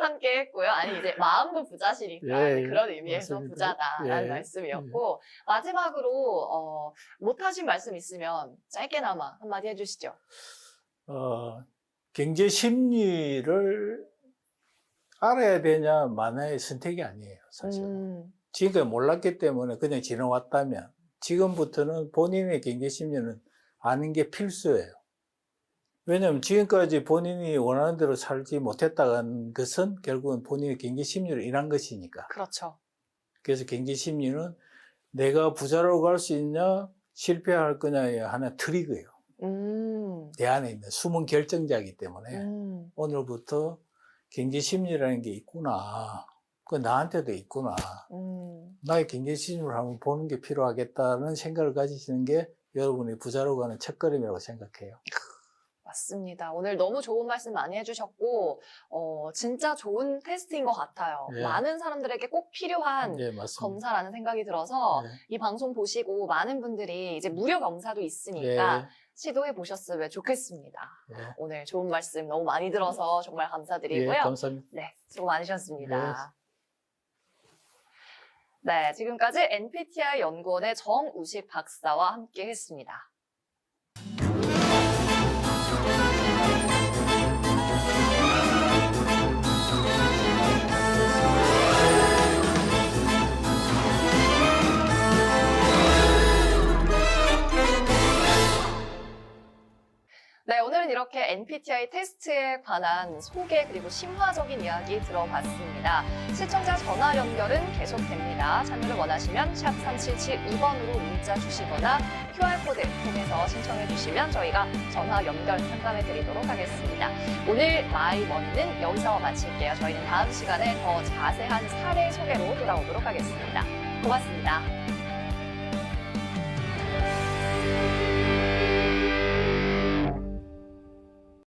함께 했고요. 아니, 이제 마음도 부자시니까 예, 그런 의미에서 맞습니다. 부자다라는 예, 말씀이었고, 마지막으로, 못하신 말씀 있으면 짧게나마 한마디 해주시죠. 경제 심리를 알아야 되냐, 마냐의 선택이 아니에요, 사실. 지금까지 몰랐기 때문에 그냥 지나왔다면, 지금부터는 본인의 경제 심리는 아는 게 필수예요. 왜냐하면 지금까지 본인이 원하는 대로 살지 못했다는 것은 결국은 본인의 경제 심리를 잃은 것이니까. 그렇죠. 그래서 경제 심리는 내가 부자로 갈 수 있냐, 실패할 거냐의 하나 트리거예요. 내 안에 있는 숨은 결정자이기 때문에 오늘부터 경제 심리라는 게 있구나. 그 나한테도 있구나. 나의 경제 심리를 한번 보는 게 필요하겠다는 생각을 가지시는 게 여러분이 부자로 가는 첫걸음이라고 생각해요. 맞습니다. 오늘 너무 좋은 말씀 많이 해주셨고, 진짜 좋은 테스트인 것 같아요. 예. 많은 사람들에게 꼭 필요한 예, 맞습니다. 검사라는 생각이 들어서 예. 이 방송 보시고 많은 분들이 이제 무료 검사도 있으니까 시도해 보셨으면 좋겠습니다. 예. 오늘 좋은 말씀 너무 많이 들어서 정말 예, 감사드리고요. 감사합니다. 네, 수고 많으셨습니다. 네, 지금까지 NPTI 연구원의 정우식 박사와 함께 했습니다. 네, 오늘은 이렇게 NPTI 테스트에 관한 소개 그리고 심화적인 이야기 들어봤습니다. 시청자 전화 연결은 계속됩니다. 참여를 원하시면 샵 3772번으로 문자 주시거나 QR코드 통해서 신청해 주시면 저희가 전화 연결 상담해 드리도록 하겠습니다. 오늘 마이머니는 여기서 마칠게요. 저희는 다음 시간에 더 자세한 사례 소개로 돌아오도록 하겠습니다. 고맙습니다.